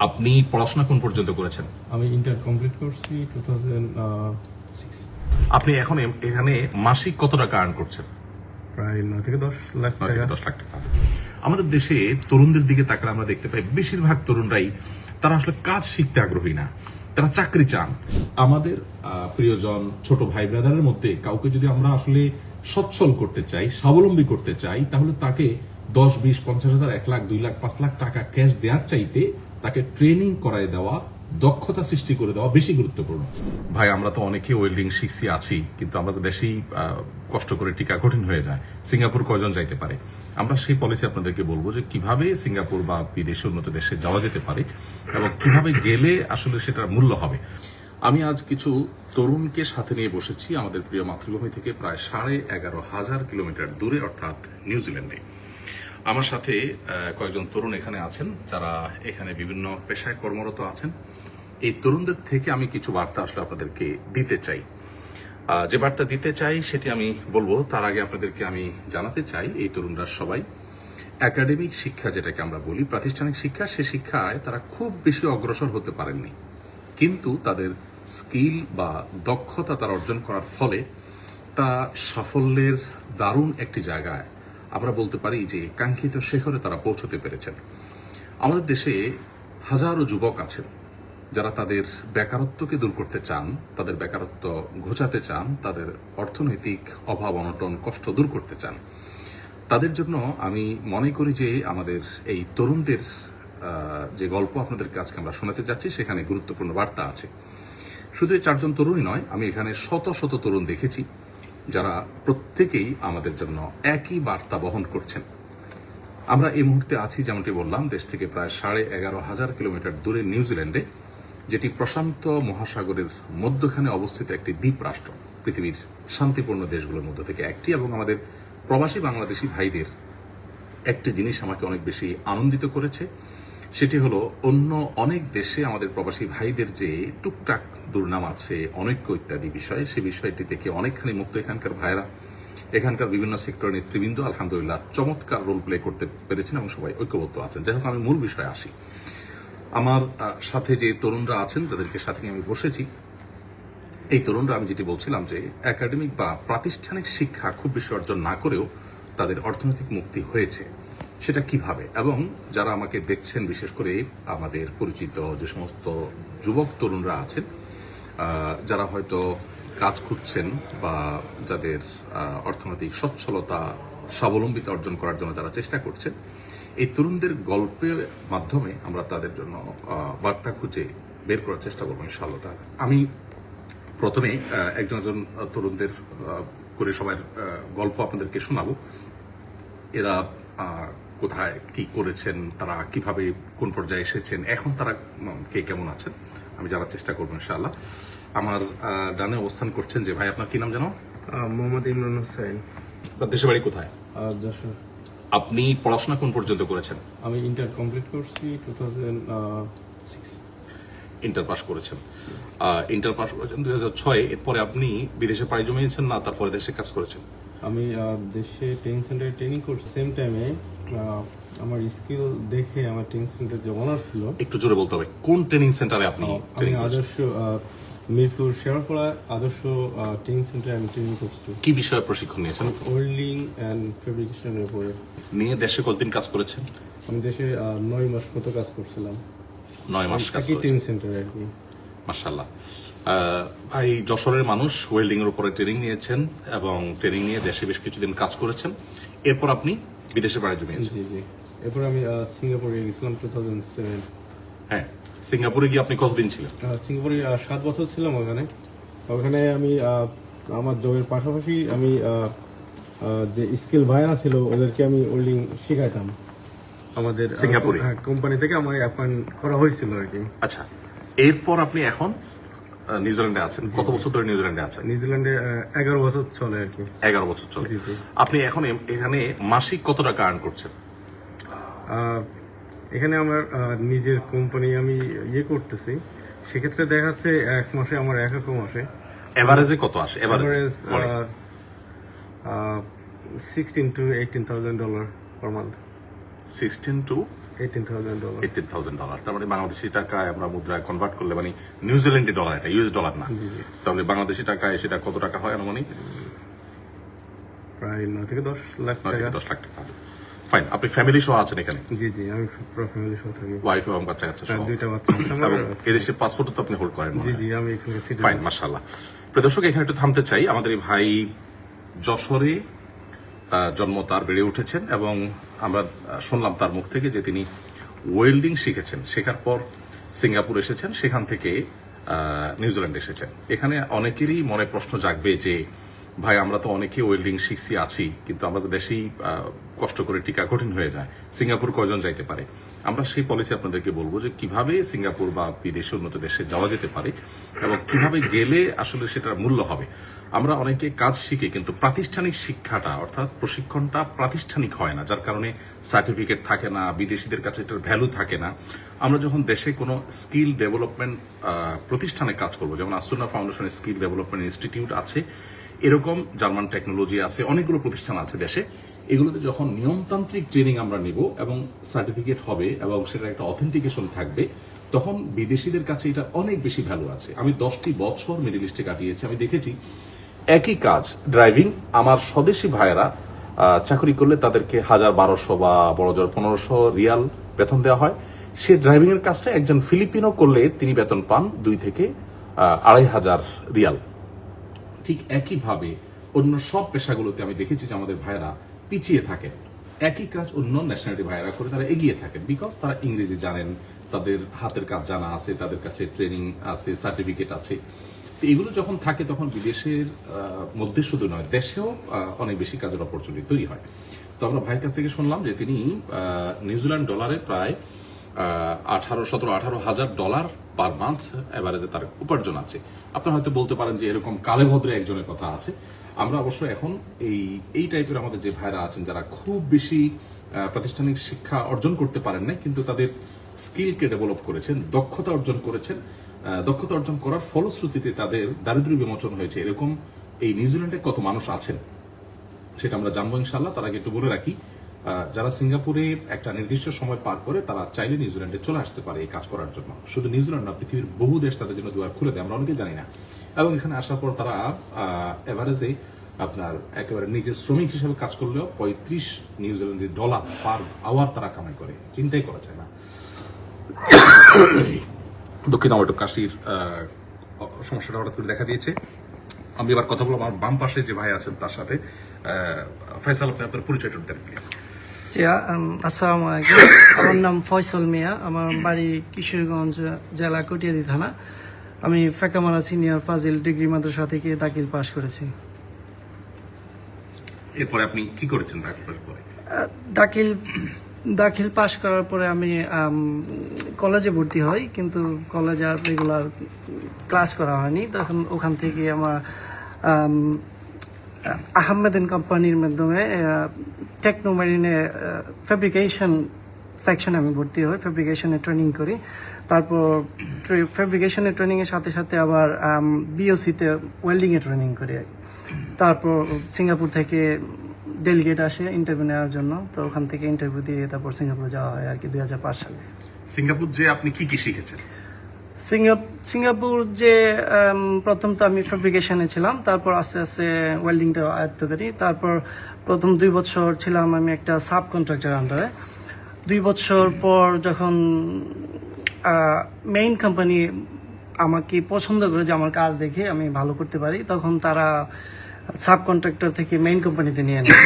আপনি পড়াশোনা কোন পর্যন্ত করেছেন? আমি ইন্টার কমপ্লিট করছি 2006। আপনি এখন এখানে মাসিক কত টাকা আর্ন করছেন? প্রায় 9 থেকে 10 লাখ 9 থেকে টাকা। 10 লাখ টাকা। আমাদের দেশে তরুণদের দিকে তাকালে আমরা দেখতে পাই বেশিরভাগ তরুণরাই তারা আসলে কাজ শিখতে আগ্রহী না, তারা চাকরি চান। আমাদের প্রিয়জন ছোট ভাই ব্রাদারের মধ্যে কাউকে যদি আমরা আসলে সচ্ছল করতে চাই, স্বাবলম্বী করতে চাই, তাহলে তাকে 10, 20, 50,000, 1 লাখ, 2 লাখ, 5 লাখ টাকা ক্যাশ দেওয়ার চাইতে তাকে ট্রেনিং করায় দেওয়া, দক্ষতা সৃষ্টি করে দেওয়া বেশি গুরুত্বপূর্ণ। ভাই, আমরা তো অনেকে ওয়েল্ডিং শিখছি আছি, কিন্তু আমরা তো দেশেই কষ্ট করে টিকা কঠিন হয়ে যায়। সিঙ্গাপুর কয়জন যাইতে পারে? আমরা সেই পলিসি আপনাদেরকে বলবো যে কিভাবে সিঙ্গাপুর বা বিদেশে উন্নত দেশে যাওয়া যেতে পারে এবং কিভাবে গেলে আসলে সেটার মূল্য হবে। আমি আজ কিছু তরুণকে সাথে নিয়ে বসেছি আমাদের প্রিয় মাতৃভূমি থেকে প্রায় 11,500 কিলোমিটার দূরে, অর্থাৎ নিউজিল্যান্ডে। আমার সাথে কয়েকজন তরুণ এখানে আছেন যারা এখানে বিভিন্ন পেশায় কর্মরত আছেন। এই তরুণদের থেকে আমি কিছু বার্তা আসলে আপনাদেরকে দিতে চাই। যে বার্তা দিতে চাই সেটি আমি বলবো, তার আগে আপনাদেরকে আমি জানাতে চাই এই তরুণরা সবাই একাডেমিক শিক্ষা, যেটাকে আমরা বলি প্রাতিষ্ঠানিক শিক্ষা, সে শিক্ষায় তারা খুব বেশি অগ্রসর হতে পারেননি, কিন্তু তাদের স্কিল বা দক্ষতা তারা অর্জন করার ফলে তা সাফল্যের দারুণ একটি জায়গায়, আমরা বলতে পারি যে কাঙ্ক্ষিত শিখরে তারা পৌঁছতে পেরেছেন। আমাদের দেশে হাজারো যুবক আছেন যারা তাদের বেকারত্বকে দূর করতে চান, তাদের বেকারত্ব ঘোচাতে চান, তাদের অর্থনৈতিক অভাব অনটন কষ্ট দূর করতে চান। তাদের জন্য আমি মনে করি যে আমাদের এই তরুণদের যে গল্প আপনাদেরকে আজকে আমরা শোনাতে যাচ্ছি সেখানে গুরুত্বপূর্ণ বার্তা আছে। শুধু এই 4 জন তরুণই নয়, আমি এখানে শত শত তরুণ দেখেছি যারা প্রত্যেকেই আমাদের জন্য একই বার্তা বহন করছেন। আমরা এই মুহূর্তে আছি, যেমনটি বললাম, দেশ থেকে প্রায় 11,500 কিলোমিটার দূরে নিউজিল্যান্ডে, যেটি প্রশান্ত মহাসাগরের মধ্যখানে অবস্থিত একটি দ্বীপ রাষ্ট্র, পৃথিবীর শান্তিপূর্ণ দেশগুলোর মধ্যে থেকে একটি। এবং আমাদের প্রবাসী বাংলাদেশি ভাইদের একটি জিনিস আমাকে অনেক বেশি আনন্দিত করেছে, সেটি হলো অন্য অনেক দেশে আমাদের প্রবাসী ভাইদের যে টুকটাক দুর্নাম আছে, অনৈক্য ইত্যাদি বিষয়ে, সে বিষয়টি থেকে অনেকখানি মুক্ত এখানকার ভাইরা। এখানকার বিভিন্ন সেক্টরের নেতৃবৃন্দ আলহামদুলিল্লাহ চমৎকার রোল প্লে করতে পেরেছেন এবং সবাই ঐক্যবদ্ধ আছেন। যাই হোক, আমি মূল বিষয়ে আসি। আমার সাথে যে তরুণরা আছেন তাদেরকে সাথে নিয়ে আমি বসেছি। এই তরুণরা, আমি যেটি বলছিলাম যে একাডেমিক বা প্রাতিষ্ঠানিক শিক্ষা খুব বেশি অর্জন না করেও তাদের অর্থনৈতিক মুক্তি হয়েছে। সেটা কিভাবে? এবং যারা আমাকে দেখছেন, বিশেষ করে আমাদের পরিচিত যে সমস্ত যুবক তরুণরা আছেন যারা হয়তো কাজ খুঁজছেন বা যাদের অর্থনৈতিক সচ্ছলতা, স্বাবলম্বিতা অর্জন করার জন্য যারা চেষ্টা করছেন, এই তরুণদের গল্পের মাধ্যমে আমরা তাদের জন্য বার্তা খুঁজে বের করার চেষ্টা করবো ইনশাআল্লাহ তাআলা। আমি প্রথমে একজন তরুণদের করে সবার গল্প আপনাদেরকে শোনাবো। এরা কোথায় কি করেছেন, তারা কিভাবে কোন পর্যায়ে এসেছেন, এখন তারা কে কেমন আছেন, আমি জানার চেষ্টা করবো ইনশাআল্লাহ। আমার ডানে অবস্থান করছেন যে ভাই, আপনার কি নাম জানো? মোহাম্মদ ইমরান হোসেন। আপনার দেশের বাড়ি কোথায়? যশোর। আপনি পড়াশোনা কোন পর্যন্ত করেছেন? আমি ইন্টার কমপ্লিট করছি 2006। ইন্টার পাস করেছেন। ইন্টার পাস করেছেন 2006। এরপরে আপনি বিদেশে পাড়ি জমিয়েছেন না তারপরে দেশে কাজ করেছেন? আমি দেশে ট্রেনিং সেন্টারে ট্রেনিং করছি। সেম টাইমে আমার স্কিল দেখে আমার ট্রেনিং সেন্টার যে ওনার ছিল, একটু জোরে বলতে হবে, কোন ট্রেনিং সেন্টারে আপনি ট্রেনিং করেছেন? আদর্শ মিরপুর শেরপাড়া আদর্শ ট্রেনিং সেন্টারে আমি ট্রেনিং করছি। কি বিষয়ে প্রশিক্ষণ নিয়েছেন? ওয়েল্ডিং অ্যান্ড ফেব্রিকেশনের উপরে। নিয়ে দেশে কতদিন কাজ করেছেন? আমি দেশে 9 মাস মতো কাজ করছিলাম। 9 মাস কাজ ট্রেনিং করেছেন, সেন্টারে আর কি। মাশাআল্লাহ। ভাই, যশোরের মানুষ, ওয়েল্ডিং এর উপরে ট্রেনিং নিয়েছেন এবং ট্রেনিং নিয়ে দেশে বেশ কিছুদিন কাজ করেছেন। এরপর আপনি বিদেশে পাড়ি জমিয়েছেন। জি জি। এরপর আমি সিঙ্গাপুরে গেছিলাম 2007। হ্যাঁ, সিঙ্গাপুরে গিয়ে আপনি কতদিন ছিলেন? সিঙ্গাপুরে 7 বছর ছিলাম ওখানে। ওখানে আমি আমার জবের পাশাপাশি আমি যে স্কিল ভাইরা ছিল ওদেরকে আমি ওয়েল্ডিং শেখাইতাম। আমাদের সিঙ্গাপুরে কোম্পানি থেকে আমার অ্যাপয়েন্ট করা হয়েছিল আর কি। আচ্ছা, এরপর আপনি এখন নিউজিল্যান্ডে আছেন। কত বছর ধরে নিউজিল্যান্ডে আছেন? নিউজিল্যান্ডে 11 বছর চলে আর কি। 11 বছর চলে। জি, জি। আপনি এখন এখানে মাসিক কত টাকা আর্ন করছেন? এখানে আমার নিজের কোম্পানি আমি করতেছি, সেক্ষেত্রে দেখা যাচ্ছে এক মাসে আমার এক মাসে এভারেজে কত আসে? Average 16 to $18,000 per month। 16 to $18,000 $18,000। তার মানে বাংলাদেশি টাকায় আমরা মুদ্রায় কনভার্ট করলে মানে নিউজিল্যান্ডি ডলার, এটা ইউএস ডলার না, তাহলে বাংলাদেশি টাকায় সেটা কত টাকা হয় আনুমানিক? প্রায় 9 থেকে 10 লাখ 9 থেকে টাকা। 10 লাখ টাকা। ফাইন, আপনি ফ্যামিলি সহ আছেন এখানে? জি আমি পুরো ফ্যামিলি সহ থাকি। ওয়াইফ এবং বাচ্চা কাচ্চা সহ? 2টা বাচ্চা আছে আমার। এবং এদেশের পাসপোর্টও তো আপনি হোল্ড করেন? জি আমি এখানে সিটিজেন। ফাইন, মাশাআল্লাহ। প্রিয় দর্শক, এখানে একটু থামতে চাই। আমাদের এই ভাই যশোরে জন্ম, তার বেড়ে উঠেছেন এবং আমরা শুনলাম তার মুখ থেকে যে তিনি ওয়েল্ডিং শিখেছেন, শেখার পর সিঙ্গাপুর এসেছেন, সেখান থেকে নিউজিল্যান্ড এসেছেন। এখানে অনেকেরই মনে প্রশ্ন জাগবে যে ভাই আমরা তো অনেকে ওয়েল্ডিং শিখছি আছি, কিন্তু আমরা তো দেশেই কষ্ট করে টিকা কঠিন হয়ে যায়, সিঙ্গাপুর কয়জন যাইতে পারে? আমরা সেই পলিসি আপনাদেরকে বলবো যে কিভাবে সিঙ্গাপুর বা বিদেশে উন্নত দেশে যাওয়া যেতে পারে এবং কিভাবে গেলে আসলে সেটার মূল্য হবে। আমরা অনেকে কাজ শিখি কিন্তু প্রাতিষ্ঠানিক শিক্ষাটা অর্থাৎ প্রশিক্ষণটা প্রাতিষ্ঠানিক হয় না, যার কারণে সার্টিফিকেট থাকে না, বিদেশিদের কাছে এটার ভ্যালু থাকে না। আমরা যখন দেশে কোনো স্কিল ডেভেলপমেন্ট প্রতিষ্ঠানে কাজ করবো, যেমন Asuna foundation skill development institute আছে, এরকম জার্মান টেকনোলজি আছে, অনেকগুলো প্রতিষ্ঠান আছে দেশে। এগুলোতে যখন নিয়মতান্ত্রিক ট্রেনিং আমরা নিব এবং সার্টিফিকেট হবে এবং সেটা একটা অথেন্টিকেশন থাকবে, তখন বিদেশিদের কাছে এটা অনেক বেশি ভ্যালু আছে। আমি 10টি বছর মিডল ইস্টে কাটিয়েছি, আমি দেখেছি একই কাজ ড্রাইভিং আমার স্বদেশি ভাইয়েরা চাকরি করলে তাদেরকে 1200 বা বড় জোর 1500 রিয়াল বেতন দেওয়া হয়। সে ড্রাইভিং এর কাজটা একজন ফিলিপিনো করলে তিনি বেতন পান 2 থেকে 2500 রিয়াল। ঠিক একইভাবে অন্য সব পেশাগুলোতে আমি দেখেছি যে আমাদের ভাইয়েরা পিছিয়ে থাকেন। একই কাজ অন্য ন্যাশনালিটি ভাইয়েরা করে তারা এগিয়ে থাকেন, বিকজ তারা ইংরেজি জানেন, তাদের হাতের কাজ জানা আছে, তাদের কাছে ট্রেনিং আছে, সার্টিফিকেট আছে। তো এগুলো যখন থাকে তখন বিদেশের মধ্যে শুধু নয়, দেশেও অনেক বেশি কাজের অপরচুনিটি তৈরি হয়। তো আমরা ভাইয়ের কাছ থেকে শুনলাম যে তিনি নিউজিল্যান্ড ডলারে প্রায় 18,000 ডলার পার মান্থ এভারেজে তার উপার্জন আছে। আপনারা হয়তো বলতে পারেন যে এরকম কালে ভদ্রে একজনের কথা আছে। আমরা অবশ্য এখন এই টাইপের আমাদের যে ভাইরা আছেন যারা খুব বেশি প্রাতিষ্ঠানিক শিক্ষা অর্জন করতে পারেন না, কিন্তু তাদের স্কিলকে ডেভেলপ করেছেন, দক্ষতা অর্জন করেছেন, দক্ষতা অর্জন করার ফলশ্রুতিতে তাদের দারিদ্র্য বিমোচন হয়েছে, এরকম এই নিউজিল্যান্ডে কত মানুষ আছেন সেটা আমরা জানবো ইনশাআল্লাহ। তার আগে একটু বলে রাখি, যারা সিঙ্গাপুরে একটা নির্দিষ্ট সময় পার করে তারা চাইলে নিউজিল্যান্ডে চলে আসতে পারে এই কাজ করার জন্য। শুধু নিউজিল্যান্ড না, পৃথিবীর বহু দেশ তাদের জন্য দুয়ার খুলে দেয়, আমরা অনেকে জানি না। এবং এখানে আসার পর তারা এভারেজে আপনার একেবারে নিজের শ্রমিক হিসেবে কাজ করলেও 35 নিউজিল্যান্ডি ডলার পার আওয়ার তারা কামাই করে, চিন্তাই করা যায় না। দক্ষিণ আমার একটু কাশির সমস্যাটা হঠাৎ করে দেখা দিয়েছে। আমি এবার কথা বলবো আমার বাম পাশে যে ভাই আছেন তার সাথে। ফয়সাল, আপনি আপনার পরিচয়টা দেন প্লিজ। জি, আসসালামু আলাইকুম। আমার নাম ফয়সল মিয়া, আমার বাড়ি কিশোরগঞ্জ জেলা কটিয়াদি থানা। আমি ফেকামারা সিনিয়র ফাজিল ডিগ্রি মাদ্রাসা থেকে দাখিল পাশ করেছি। এরপরে আপনি কি করেছেন তারপরে? দাখিল পাশ করার পরে আমি কলেজে ভর্তি হই, কিন্তু কলেজে আর রেগুলার ক্লাস করা হয়নি। তখন ওখান থেকে আমার আহমেদিন কোম্পানির মাধ্যমে টেকনোমেরিনে ফেব্রিকেশন সেকশনে আমি ভর্তি হই, ফেব্রিকেশনে ট্রেনিং করি। তারপর ফেব্রিকেশনের ট্রেনিংয়ের সাথে সাথে আবার বিওসিতে ওয়েল্ডিংয়ে ট্রেনিং করি। তারপর সিঙ্গাপুর থেকে ডেলিগেট আসে ইন্টারভিউ নেওয়ার জন্য, তো ওখান থেকে ইন্টারভিউ দিয়ে তারপর সিঙ্গাপুর যাওয়া হয় আর কি 2005 সালে। সিঙ্গাপুর যে আপনি কি কি শিখেছেন? সিঙ্গাপুর যে প্রথম তো আমি ফেব্রিকেশনে ছিলাম, তারপর আস্তে আস্তে ওয়েল্ডিংটা আয়ত্ত করি। তারপর প্রথম 2 বছর ছিলাম আমি একটা সাব কন্ট্রাক্টর আন্ডারে। 2 বছর পর যখন মেইন কোম্পানি আমাকে পছন্দ করে যে আমার কাজ দেখে আমি ভালো করতে পারি, তখন তারা সাব কন্ট্রাক্টর থেকে মেইন কোম্পানিতে নিয়ে নেয়।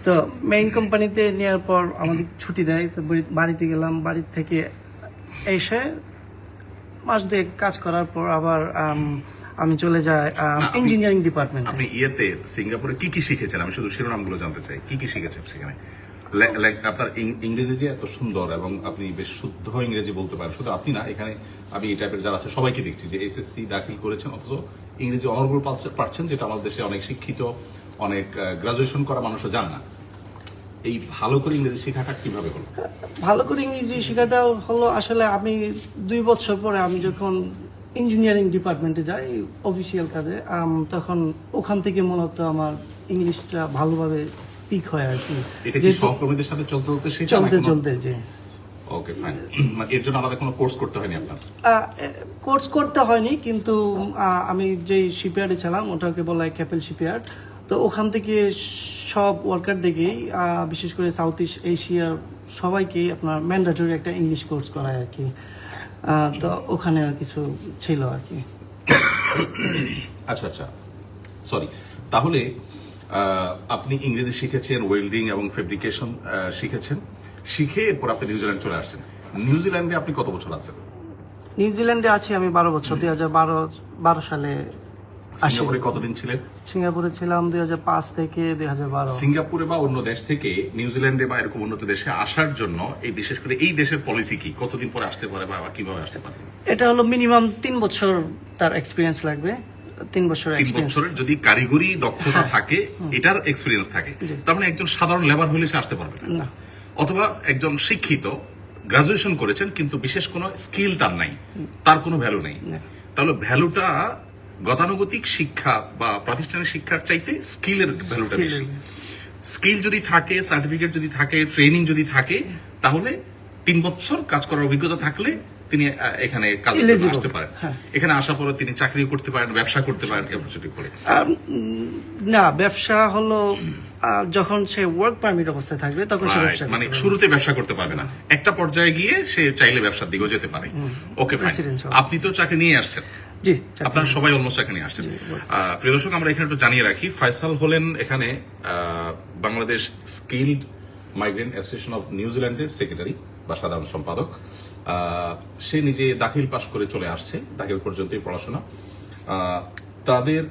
তো মেইন কোম্পানিতে নেওয়ার পর আমাদের ছুটি দেয়, তো বাড়িতে গেলাম। বাড়ি থেকে এসে মাস 2 কাজ করার পর আবার আমি চলে যাই ইঞ্জিনিয়ারিং ডিপার্টমেন্টে। আপনি সিঙ্গাপুরে কি কি শিখেছেন? আমি শুধু শিরোনামগুলো জানতে চাই, কি কি শিখেছেন সেখানে? আপনার ইংরেজি যে এত সুন্দর এবং আপনি বেশ শুদ্ধ ইংরেজি বলতে পারেন, শুধু আপনি না, এখানে আমি এই টাইপের যারা আছে সবাইকে দেখছি যে এসএসসি দাখিল করেছেন অথচ ইংরেজি অনর্গল পাচ্ছেন, যেটা আমাদের দেশে অনেক শিক্ষিত, অনেক গ্রাজুয়েশন করা মানুষও জান না। এই ভালো করে ইংরেজি শেখাটা কিভাবে হলো? ভালো করে ইংরেজি শেখাটা হলো আসলে আমি 2 বছর পরে আমি যখন ইঞ্জিনিয়ারিং ডিপার্টমেন্টে যাই অফিসিয়াল কাজে, তখন ওখান থেকে মূলত আমার ইংলিশটা ভালোভাবে পিক হয় আর কি। এটা কি সহকর্মীদের সাথে চলতে যে ওকে ফাইন। এর জন্য আলাদা কোনো কোর্স করতে হয়নি আপনার? কোর্স করতে হয়নি, কিন্তু আমি যেই শিপইয়ার্ডে ছিলাম ওটাকে বলা হয় ক্যাপেল শিপইয়ার্ড। তো ওখান থেকে সব ওয়ার্কার দেখেই বিশেষ করে সাউথ ইস্ট এশিয়ার সবাইকে আপনার ম্যান্ডেটরি একটা ইংলিশ কোর্স করায় আর কি। তো ওখানে আর কিছু ছিল আর কি। আচ্ছা আচ্ছা, সরি। তাহলে আপনি ইংরেজি শিখেছেন, ওয়েল্ডিং এবং ফেব্রিকেশন শিখেছেন, শিখে এরপর আপনি নিউজিল্যান্ড চলে আসছেন। নিউজিল্যান্ডে আপনি কত বছর আছেন? নিউজিল্যান্ডে আছি আমি 12 বছর, 2012 সালে আসি। সিঙ্গাপুরে কতদিন ছিলেন? সিঙ্গাপুরে ছিলাম 2005 থেকে 2012। সিঙ্গাপুরে বা অন্য দেশ থেকে নিউজিল্যান্ডে বা এরকম উন্নত দেশে আসার জন্য এই বিশেষ করে এই দেশের পলিসি কি, কতদিন পরে আসতে পারে বা কিভাবে আসতে পারে? এটা হলো মিনিমাম 3 বছর তার এক্সপিরিয়েন্স লাগবে। 3 বছর 3 এক্সপিরিয়েন্স। বছরের যদি কারিগরি দক্ষতা থাকে, এটার এক্সপিরিয়েন্স থাকে, তার মানে একজন সাধারণ লেবার হলে সে আসতে পারবে না। না, অথবা একজন শিক্ষিত, গ্রাজুয়েশন করেছেন কিন্তু বিশেষ কোনো স্কিল তার নাই, তার কোনো ভ্যালু নেই। না। তাহলে ভ্যালুটা গতানুগতিক শিক্ষা বা প্রাতিষ্ঠানিক শিক্ষার চাইতে স্কিলের ভ্যালুটা বেশি। স্কিল যদি থাকে, সার্টিফিকেট যদি থাকে, ট্রেনিং যদি থাকে, তাহলে 3 বছর কাজ করার অভিজ্ঞতা থাকলে তিনি এখানে কাজে Eligible। আসতে পারেন। হ্যাঁ। এখানে আসার পরে তিনি চাকরি করতে পারেন, ব্যবসা করতে পারেন অপরচুনিটি করে। না, ব্যবসা হলো যখন সে ওয়ার্ক পারমিট অবস্থায় থাকবে তখন সে Right, ব্যবসা মানে করতে পারবে। শুরুতে ব্যবসা করতে পারবে না, একটা পর্যায়ে গিয়ে সে চাইলে ব্যবসার দিকেও যেতে পারে। Okay fine. Residential। আপনি তো চাকরি নিয়ে আসছেন, জি, চাকরি। আপনারা সবাই অলমোস্ট চাকরি নিয়ে আসছেন। প্রিয় দর্শক, আমরা এখানে একটু জানিয়ে রাখি, ফয়সাল হলেন এখানে Bangladesh skilled migrant association of নিউজিল্যান্ডের সেক্রেটারি বা সাধারণ সম্পাদক। সে নিজে দাখিল পাশ করে চলে আসছে, দাখিল পর্যন্তই পড়াশোনা। তাদের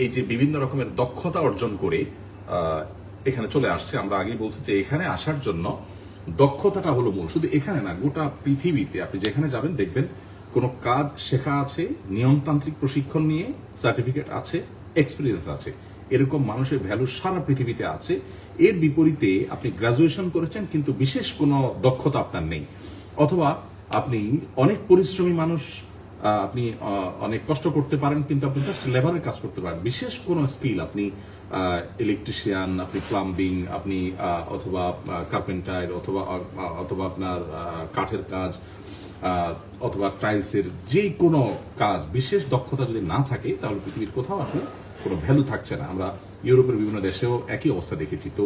এই যে বিভিন্ন রকমের দক্ষতা অর্জন করে এখানে চলে আসছে। আমরা আগেই বলছি যে এখানে আসার জন্য দক্ষতাটা হলো মূল। শুধু এখানে না, গোটা পৃথিবীতে আপনি যেখানে যাবেন দেখবেন কোনো কাজ শেখা আছে, নিয়মতান্ত্রিক প্রশিক্ষণ নিয়ে সার্টিফিকেট আছে, এক্সপিরিয়েন্স আছে, এরকম মানুষের ভ্যালু সারা পৃথিবীতে আছে। এর বিপরীতে আপনি গ্রাজুয়েশন করেছেন কিন্তু বিশেষ কোনো দক্ষতা আপনার নেই, অথবা আপনি অনেক পরিশ্রমী মানুষ, আপনি অনেক কষ্ট করতে পারেন কিন্তু আপনি জাস্ট লেবারের কাজ করতে পারেন, বিশেষ কোনো স্কিল আপনি ইলেকট্রিশিয়ান, আপনি প্লাম্বিং, আপনি অথবা কার্পেন্টার, অথবা আপনার কাঠের কাজ, অথবা টাইলসের যে কোনো কাজ, বিশেষ দক্ষতা যদি না থাকে তাহলে পৃথিবীর কোথাও আসলে কোনো ভ্যালু থাকছে না। আমরা ইউরোপের বিভিন্ন দেশেও একই অবস্থা দেখেছি। তো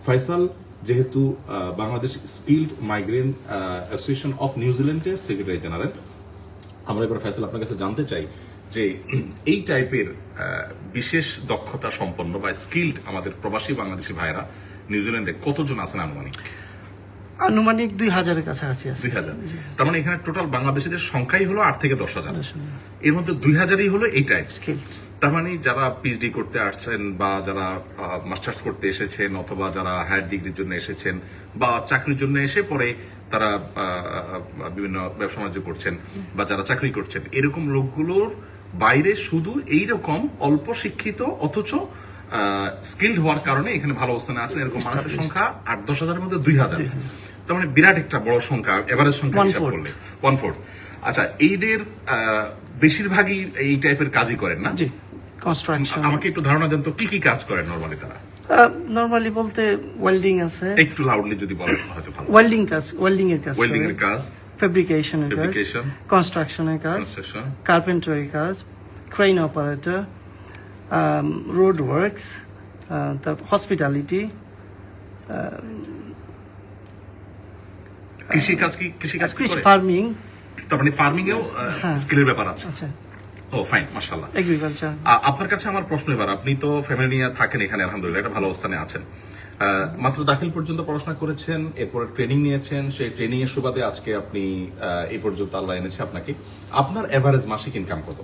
ফয়সাল যেহেতু Bangladesh skilled migrant association of নিউজিল্যান্ডের সেক্রেটারি জেনারেল, আমরা এবার ফয়সাল আপনার কাছে জানতে চাই যে এই টাইপের বিশেষ দক্ষতা সম্পন্ন বা স্কিলড আমাদের প্রবাসী বাংলাদেশি ভাইয়েরা নিউজিল্যান্ডে কতজন আছেন আনুমানিক? আনুমানিক 2000-এর কাছাকাছি আছে। 2000। তার মানে এখানে টোটাল বাংলাদেশিদের সংখ্যাই হলো 8 থেকে 10,000। এর মধ্যে 2000ই হলো এই টাইপ স্কিল। তার মানে যারা পিএইচডি করতে আসছেন বা যারা মাস্টার্স করতে এসেছেন অথবা যারা হায়ার ডিগ্রির জন্য এসেছেন বা চাকরির জন্য এসে পরে তারা বিভিন্ন ব্যবসা বাণিজ্য করছেন বা যারা চাকরি করছেন, এরকম লোকগুলোর বাইরে শুধু এইরকম অল্প শিক্ষিত অথচ স্কিলড হওয়ার কারণে এখানে ভালো অবস্থানে আছেন এরকম মানুষের সংখ্যা 8-10 হাজারের মধ্যে 2000। তার মানে বিরাট একটা বড় সংখ্যা, এভারেজ সংখ্যা হিসাব করলে 1/4। আচ্ছা, এইদের বেশিরভাগই এই টাইপের কাজই করেন না? জি, কনস্ট্রাকশন। আমাকে একটু ধারণা দেন তো কি কি কাজ করেন নরমালি তারা? নরমালি বলতে ওয়েল্ডিং আছে। একটু লাউডলি যদি বলেন হয়তো ভালো। ওয়েল্ডিং এর কাজ, ওয়েল্ডিং এর কাজ, ফেব্রিকেশনের কাজ, ফেব্রিকেশন, কনস্ট্রাকশনের কাজ, কনস্ট্রাকশন, কার্পেন্টারি কাজ, ক্রেন অপারেটর, রোড ওয়ার্কস, তারপর হসপিটালিটি, কৃষিকাজ কি করে? ফার্মিং। তার মানে ফার্মিং এও স্কিলের ব্যাপার আছে। আচ্ছা, ও ফাইন, মাশাআল্লাহ। এগ্রিকালচার। আপনার কাছে আমার প্রশ্ন এবার, আপনি তো ফ্যামিলি নিয়ে থাকেন এখানে, আলহামদুলিল্লাহ একটা ভালো অবস্থানে আছেন। মাত্র দাখিল পর্যন্ত পড়াশোনা করেছেন, এরপর ট্রেনিং নিয়েছেন, সেই ট্রেনিং এর সুবাদে আজকে আপনি এই পর্যন্ত আল্লাহ এনেছে আপনাকে। আপনার এভারেজ মাসিক ইনকাম কত?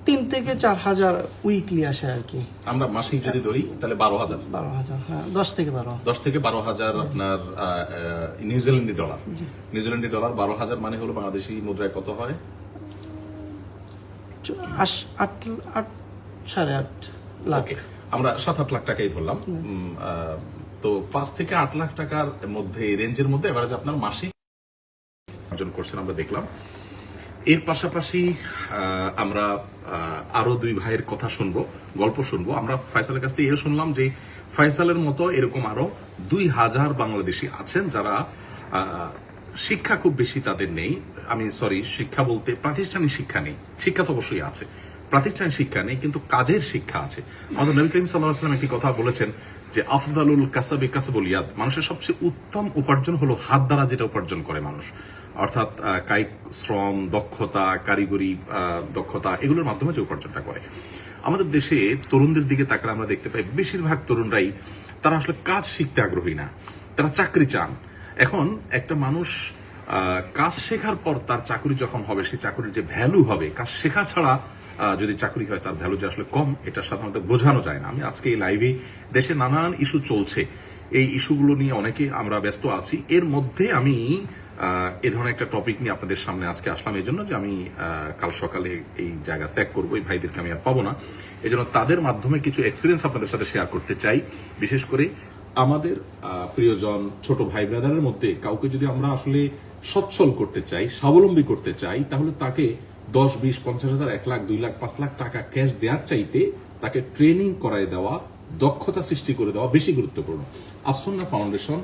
3 থেকে 4,000 উইকলি আসে আর কি। আমরা মাসিক যদি ধরি তাহলে 12,000। 12,000, হ্যাঁ, 10 থেকে 12। 10 থেকে 12,000 আপনার নিউজিল্যান্ডি ডলার। নিউজিল্যান্ডি ডলার 12,000 মানে হলো বাংলাদেশি মুদ্রায় কত হয়? 8.5 লাখ। ওকে, আমরা 7-8 লাখ টাকাই ধরলাম। তো 5 থেকে 8 লাখ টাকার মধ্যে, রেঞ্জের মধ্যে এভারেজ আপনার মাসিক অর্জন করছেন আমরা দেখলাম। এর পাশাপাশি আমরা আরো দুই ভাইয়ের কথা শুনবো, গল্প শুনবো। আমরা ফয়সালের কাছ থেকে শুনলাম যে ফয়সালের মতো এরকম আরো 2000 বাংলাদেশি আছেন যারা শিক্ষা খুব বেশি তাদের নেই। শিক্ষা বলতে প্রাতিষ্ঠানিক শিক্ষা নেই, শিক্ষা তো অবশ্যই আছে, প্রাতিষ্ঠানিক শিক্ষা নেই, কিন্তু কাজের শিক্ষা আছে। আমাদের নবী করিম সাল্লাল্লাহু আলাইহি ওয়াসাল্লাম একটি কথা বলেছেন যে আফদালুল কাসাবি কাসবুল ইয়াদ, মানুষের সবচেয়ে উত্তম উপার্জন হলো হাত দ্বারা যেটা উপার্জন করে মানুষ, অর্থাৎ কায়িক শ্রম, দক্ষতা, কারিগরি দক্ষতা, এগুলোর মাধ্যমে যে উপার্জনটা করে। আমাদের দেশে তরুণদের দিকে তাকালে আমরা দেখতে পাই বেশিরভাগ তরুণরাই তারা আসলে কাজ শিখতে আগ্রহী না, তারা চাকরি চান। এখন একটা মানুষ কাজ শেখার পর তার চাকরি যখন হবে, সেই চাকরির যে ভ্যালু হবে, কাজ শেখা ছাড়া যদি চাকরি হয় তার ভ্যালু যে আসলে কম, এটা সাধারণত বোঝানো যায় না। আমি আজকে এই লাইভে দেশে নানান ইস্যু চলছে, এই ইস্যুগুলো নিয়ে অনেকে আমরা ব্যস্ত আছি। এর মধ্যে আমি এ ধরনের একটা টপিক নিয়ে আপনাদের সামনে আজকে আসলাম এই জন্য যে আমি কাল সকালে এই জায়গা ত্যাগ করবো, এই ভাইদেরকে আমি আর পাবো না। এই জন্য তাদের মাধ্যমে কিছু এক্সপিরিয়েন্স আপনাদের সাথে শেয়ার করতে চাই। বিশেষ করে আমাদের প্রিয়জন ছোট ভাই ব্রাদারের মধ্যে কাউকে যদি আমরা আসলে সচ্ছল করতে চাই, স্বাবলম্বী করতে চাই, তাহলে তাকে 10, 20, 50 হাজার, 1 লাখ, 2 লাখ, 5 লাখ টাকা ক্যাশ দেওয়ার চাইতে তাকে ট্রেনিং করায় দেওয়া, দক্ষতা সৃষ্টি করে দেওয়া বেশি গুরুত্বপূর্ণ। আসুন্নাহ ফাউন্ডেশন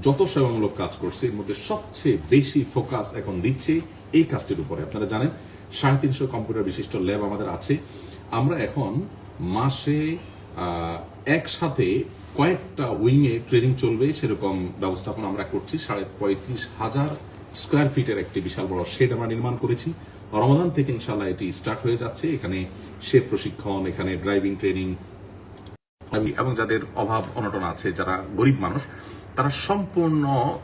যত সেবামূলক কাজ করছে এর মধ্যে সবচেয়ে বেশি ফোকাস এখন দিচ্ছে এই কাজটির উপরে। আপনারা জানেন 350 কম্পিউটার বিশিষ্ট ল্যাব আমাদের আছে। আমরা এখন মাসে একসাথে কয়েকটা উইংয়ে ট্রেনিং চলবে সেরকম ব্যবস্থাপনা আমরা করছি। 35,000 স্কোয়ার ফিটের একটি বিশাল বড় শেড আমরা নির্মাণ করেছি। রমাদান থেকে ইনশাল্লাহ এটি স্টার্ট হয়ে যাচ্ছে। এখানে শেড প্রশিক্ষণ, এখানে ড্রাইভিং ট্রেনিং, এবং যাদের অভাব অনটন আছে, যারা গরিব মানুষ, তারা সম্পূর্ণ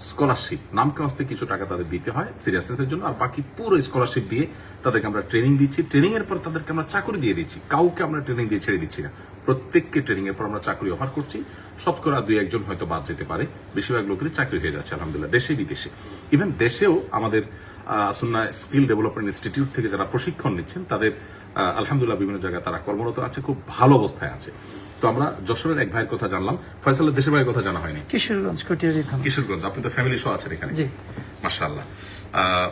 স্কলারশিপ, নামকে আসতে কিছু টাকা তাদের দিতে হয় সিরিয়াসনেসের জন্য, আর বাকি পুরো স্কলারশিপ দিয়ে তাদেরকে আমরা ট্রেনিং দিচ্ছি। ট্রেনিং এর পর তাদেরকে আমরা চাকরি দিয়ে দিচ্ছি, কাউকে আমরা ট্রেনিং দিয়ে ছেড়ে দিচ্ছি না, প্রত্যেককে ট্রেনিং এর পর আমরা চাকরি অফার করছি। শতকরা 2-1 হয়তো বাদ যেতে পারে, বেশিরভাগ লোকেরই চাকরি হয়ে যাচ্ছে আলহামদুলিল্লাহ, দেশে বিদেশে। ইভেন দেশেও আমাদের সুন্নাহ স্কিল ডেভেলপমেন্ট ইনস্টিটিউট থেকে যারা প্রশিক্ষণ নিচ্ছেন তাদের আলহামদুলিল্লাহ বিভিন্ন জায়গায় তারা কর্মরত আছে, খুব ভালো অবস্থায় আছে। তো আমরা যশোরের এক ভাইয়ের কথা জানলাম, ফয়সালের দেশের ভাইয়ের কথা জানা হয়নি। কিশোরগঞ্জ, কটিয়াদি থানা। কিশোরগঞ্জ, আপনি তো ফ্যামিলি সহ আছেন এখানে? জি। মাশাআল্লাহ।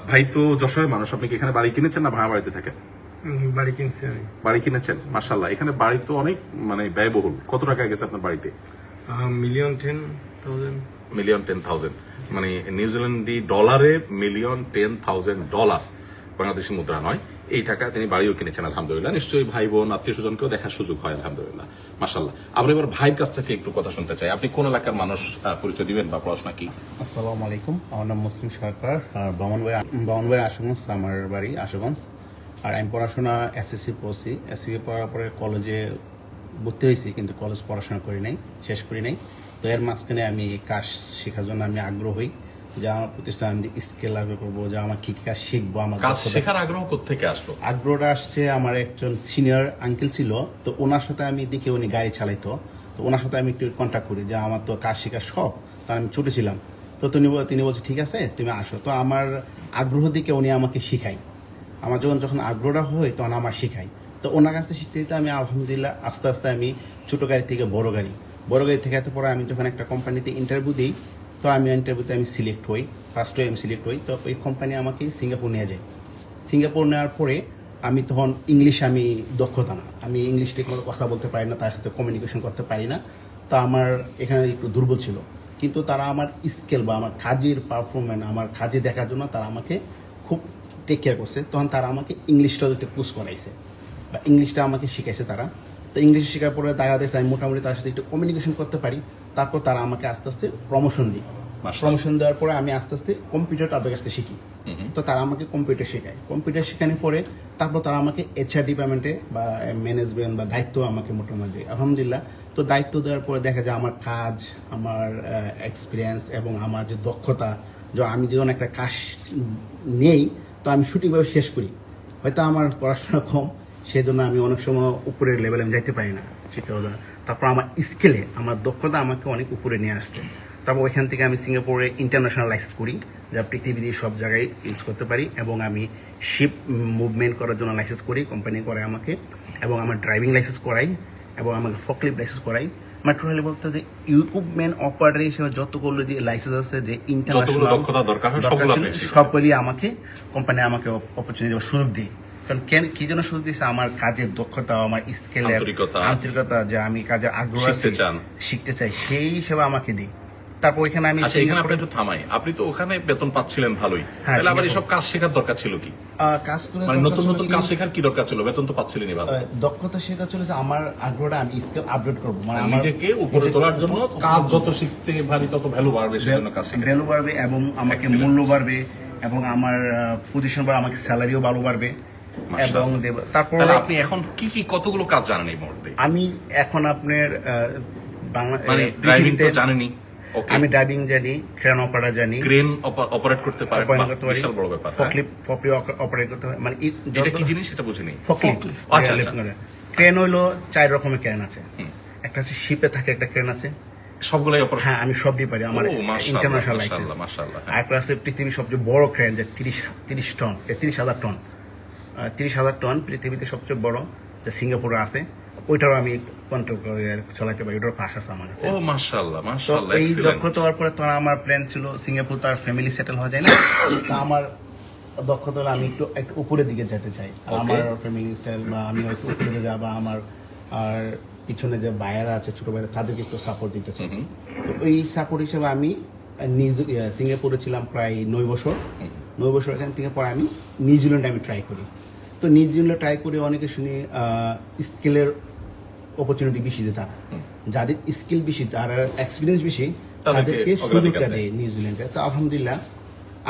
ভাই তো যশোরের মানুষ, আপনি কি এখানে বাড়ি কিনেছেন না ভাড়া বাড়িতে থাকেন? বাড়ি কিনছি আমি। বাড়ি কিনেছেন, মাশাআল্লাহ। এখানে বাড়ি তো অনেক ব্যয়বহুল। কত টাকা গেছে আপনার বাড়িতে? $1,10,000 মানে নিউজিল্যান্ডি ডলারে $1,10,000, বাংলাদেশি মুদ্রা নয়। এই টাকা তিনি বাড়িও কিনেছেন আলহামদুলিল্লাহ। নিশ্চয়ই ভাই বোন আত্মীয় স্বজনকেও দেখার সুযোগ হয় আলহামদুলিল্লাহ, মাশাআল্লাহ। আমরা এবার ভাইয়ের কাছ থেকে একটু কথা শুনতে চাই। আপনি কোন এলাকার মানুষ, পরিচয় দিবেন বা পড়াশোনা কি? আসসালামু আলাইকুম, আমার নাম মুসলিম সরকার। আর বামনবাড়ি আশুগঞ্জ আমার বাড়ি, আশুগঞ্জ। আর আমি পড়াশোনা এসএসসি পড়ছি। এসএসসি পড়ার পরে কলেজে ভর্তি হয়েছি, কিন্তু কলেজ পড়াশোনা করি নাই, শেষ করি নাই। তো এর মাঝখানে আমি কাজ শেখার জন্য আমি আগ্রহী, যে আমার প্রতিষ্ঠান আমি স্কিল আগ্রহ করবো, যে আমার কি কাজ শিখবো। আমার কাজ শেখার আগ্রহ কোত্থেকে আসলো? আগ্রহটা আসছে, আমার একজন সিনিয়র আঙ্কেল ছিল, তো ওনার সাথে আমি দেখি উনি গাড়ি চালাইতো, তো ওনার সাথে আমি একটু কন্ট্যাক্ট করি যে আমার তো কাজ শেখার শখ, তো আমি ছোট ছিলাম। তো তিনি বলছে ঠিক আছে তুমি আসো। তো আমার আগ্রহ দিকে উনি আমাকে শিখাই, আমার যখন আগ্রহটা হয় তখন আমার শিখাই। তো ওনার কাছ থেকে শিখতে আমি আলহামদুলিল্লাহ আস্তে আস্তে আমি ছোট গাড়ি থেকে বড় গাড়ি থেকে এত পরে আমি যখন একটা কোম্পানিতে ইন্টারভিউ দিই, তো আমি ইন্টারভিউতে আমি সিলেক্ট হই, ফার্স্ট আমি সিলেক্ট হই। তো ওই কোম্পানি আমাকে সিঙ্গাপুর নিয়ে যায়। সিঙ্গাপুর নেওয়ার পরে আমি তখন ইংলিশ আমি দক্ষতা না, আমি ইংলিশ ঠিক মতো কথা বলতে পারি না, তার সাথে কমিউনিকেশন করতে পারি না। তো আমার এখানে একটু দুর্বল ছিল, কিন্তু তারা আমার স্কিল বা আমার কাজের পারফরমেন্স, আমার কাজে দেখার জন্য তারা আমাকে খুব টেক কেয়ার করছে। তখন তারা আমাকে ইংলিশটাও একটু পুশ করাইছে, বা ইংলিশটা আমাকে শিখাইছে তারা। তো ইংলিশ শেখার পরে দেখা যাচ্ছে আমি মোটামুটি তার সাথে একটু কমিউনিকেশন করতে পারি। তারপর তারা আমাকে আস্তে আস্তে প্রমোশন দিই। প্রমোশন দেওয়ার পরে আমি আস্তে আস্তে কম্পিউটার তাদের কাছ থেকে শিখি। তো তারা আমাকে কম্পিউটার শেখায়। কম্পিউটার শেখানোর পরে তারপর তারা আমাকে HR ডিপার্টমেন্টে বা ম্যানেজমেন্ট বা দায়িত্ব আমাকে মোটামুটি দেয় আলহামদুলিল্লাহ। তো দায়িত্ব দেওয়ার পরে দেখা যায় আমার কাজ, আমার এক্সপিরিয়েন্স এবং আমার যে দক্ষতা, যে আমি যখন একটা কাজ নেই তো আমি সঠিকভাবে শেষ করি। হয়তো আমার পড়াশোনা কম, সেই জন্য আমি অনেক সময় উপরের লেভেলে আমি যাইতে পারি না শিক্ষকতা। তারপর আমার স্কিলে, আমার দক্ষতা আমাকে অনেক উপরে নিয়ে আসতে। তারপর ওইখান থেকে আমি সিঙ্গাপুরে ইন্টারন্যাশনাল লাইসেন্স করি, যা পৃথিবীর সব জায়গায় ইউজ করতে পারি। এবং আমি শিপ মুভমেন্ট করার জন্য লাইসেন্স করি, কোম্পানি করে আমাকে। এবং আমার ড্রাইভিং লাইসেন্স করাই, এবং আমাকে ফকলিফট লাইসেন্স করাই। মেট্রো রেল বলতে যে ইকুইপমেন্ট অপারেটর হিসেবে যতগুলো যে লাইসেন্স আছে যে যতগুলো ইন্টারন্যাশনাল দক্ষতা দরকার হয় সবগুলো আপনি শিখেছেন। সবগুলি আমাকে কোম্পানি আমাকে অপরচুনিটি বা সুযোগ দিই। কারণ কি জন্য সুযোগ দিয়েছে, আমার কাজের দক্ষতা, আমার স্কিলের আন্তরিকতা, যে আমি কাজের আগ্রহ আছে, শিখতে চাই, সেই হিসেবে আমাকে দিই। তারপর ওইখানে আমি আচ্ছা, এখানে আপনি একটু থামাই, আপনি তো ওখানে বেতন পাচ্ছিলেন ভালোই, তাহলে আবার এসব কাজ শেখার দরকার ছিল কি? কাজ করে মানে নতুন নতুন কাজ শেখার কি দরকার ছিল? বেতন তো পাচ্ছিলেনই ভালো। দক্ষতা শেখা ছিল যে আমার আগ্রহটা আমি স্কিল আপডেট করবো, মানে নিজেকে উপরে তোলার জন্য কাজ যত শিখতে পারি তত ভ্যালু বাড়বে, সেজন্য কাজ শিখেছি। ভ্যালু বাড়বে এবং আমাকে মূল্য বাড়বে এবং আমার পজিশন বাড়বে, আমাকে স্যালারিও ভালো বাড়বে এবং তারপর আপনি এখন কি কি কতগুলো কাজ জানেন এই মুহূর্তে? আমি এখন আপনার বাংলা মানে ড্রাইভিং তো জানেনই। আমি ড্রাইভিং জানি, ক্রেন অপারেটর জানি, ক্রেন অপারেট করতে পারেন, বিশাল বড় ব্যাপার। ফকলিফট অপারেট করতে পারি। মানে এটা কি জিনিস সেটা বুঝিনি। ফকলিফট, আচ্ছা, ক্রেন হইলো 4 রকমের ক্রেন আছে। একটা হচ্ছে শিপে থাকে একটা ক্রেন আছে, সবগুলাই অপারেট। হ্যাঁ, আমি সবই পারি, আমার ইন্টারন্যাশনাল লাইসেন্স। আর একটা আছে পৃথিবীর সবচেয়ে বড় ক্রেন, যে 30 টন, 30,000 টন, 30,000 টন পৃথিবীতে সবচেয়ে বড়, যে সিঙ্গাপুরে আছে, ওইটারও আমি কন্ট্রোল করে চালাতে পারি, ওটার পাশ আছে আমার কাছে। ও মাশাআল্লাহ, মাশাআল্লাহ, এই এক্সিলেন্ট। দক্ষতা হওয়ার পরে তো আমার প্ল্যান ছিল সিঙ্গাপুর তো আর ফ্যামিলি সেটেল হওয়া যায় না, তো আমার দক্ষতা হলে আমি একটু উপরের দিকে যেতে চাই। আমার ফ্যামিলি স্টাইল বা আমি একটু উপরে যাব, আমার আর পিছনে যে ভাইয়েরা আছে, ছোট ভাইয়েরা, তাদেরকে একটু সাপোর্ট দিতে চাই। তো এই সাপোর্ট হিসেবে আমি সিঙ্গাপুরে ছিলাম প্রায় 9 বছর। 9 বছর এখান থেকে পরে আমি নিউজিল্যান্ডে আমি ট্রাই করি। তো নিউজিল্যান্ডে ট্রাই করে অনেকে শুনি স্কিলের অপরচুনিটি বেশি দেয়, তারা যাদের স্কিল বেশি, যারা এক্সপিরিয়েন্স বেশি, তাদেরকে সুযোগটা দেয় নিউজিল্যান্ডে। তো আলহামদুলিল্লাহ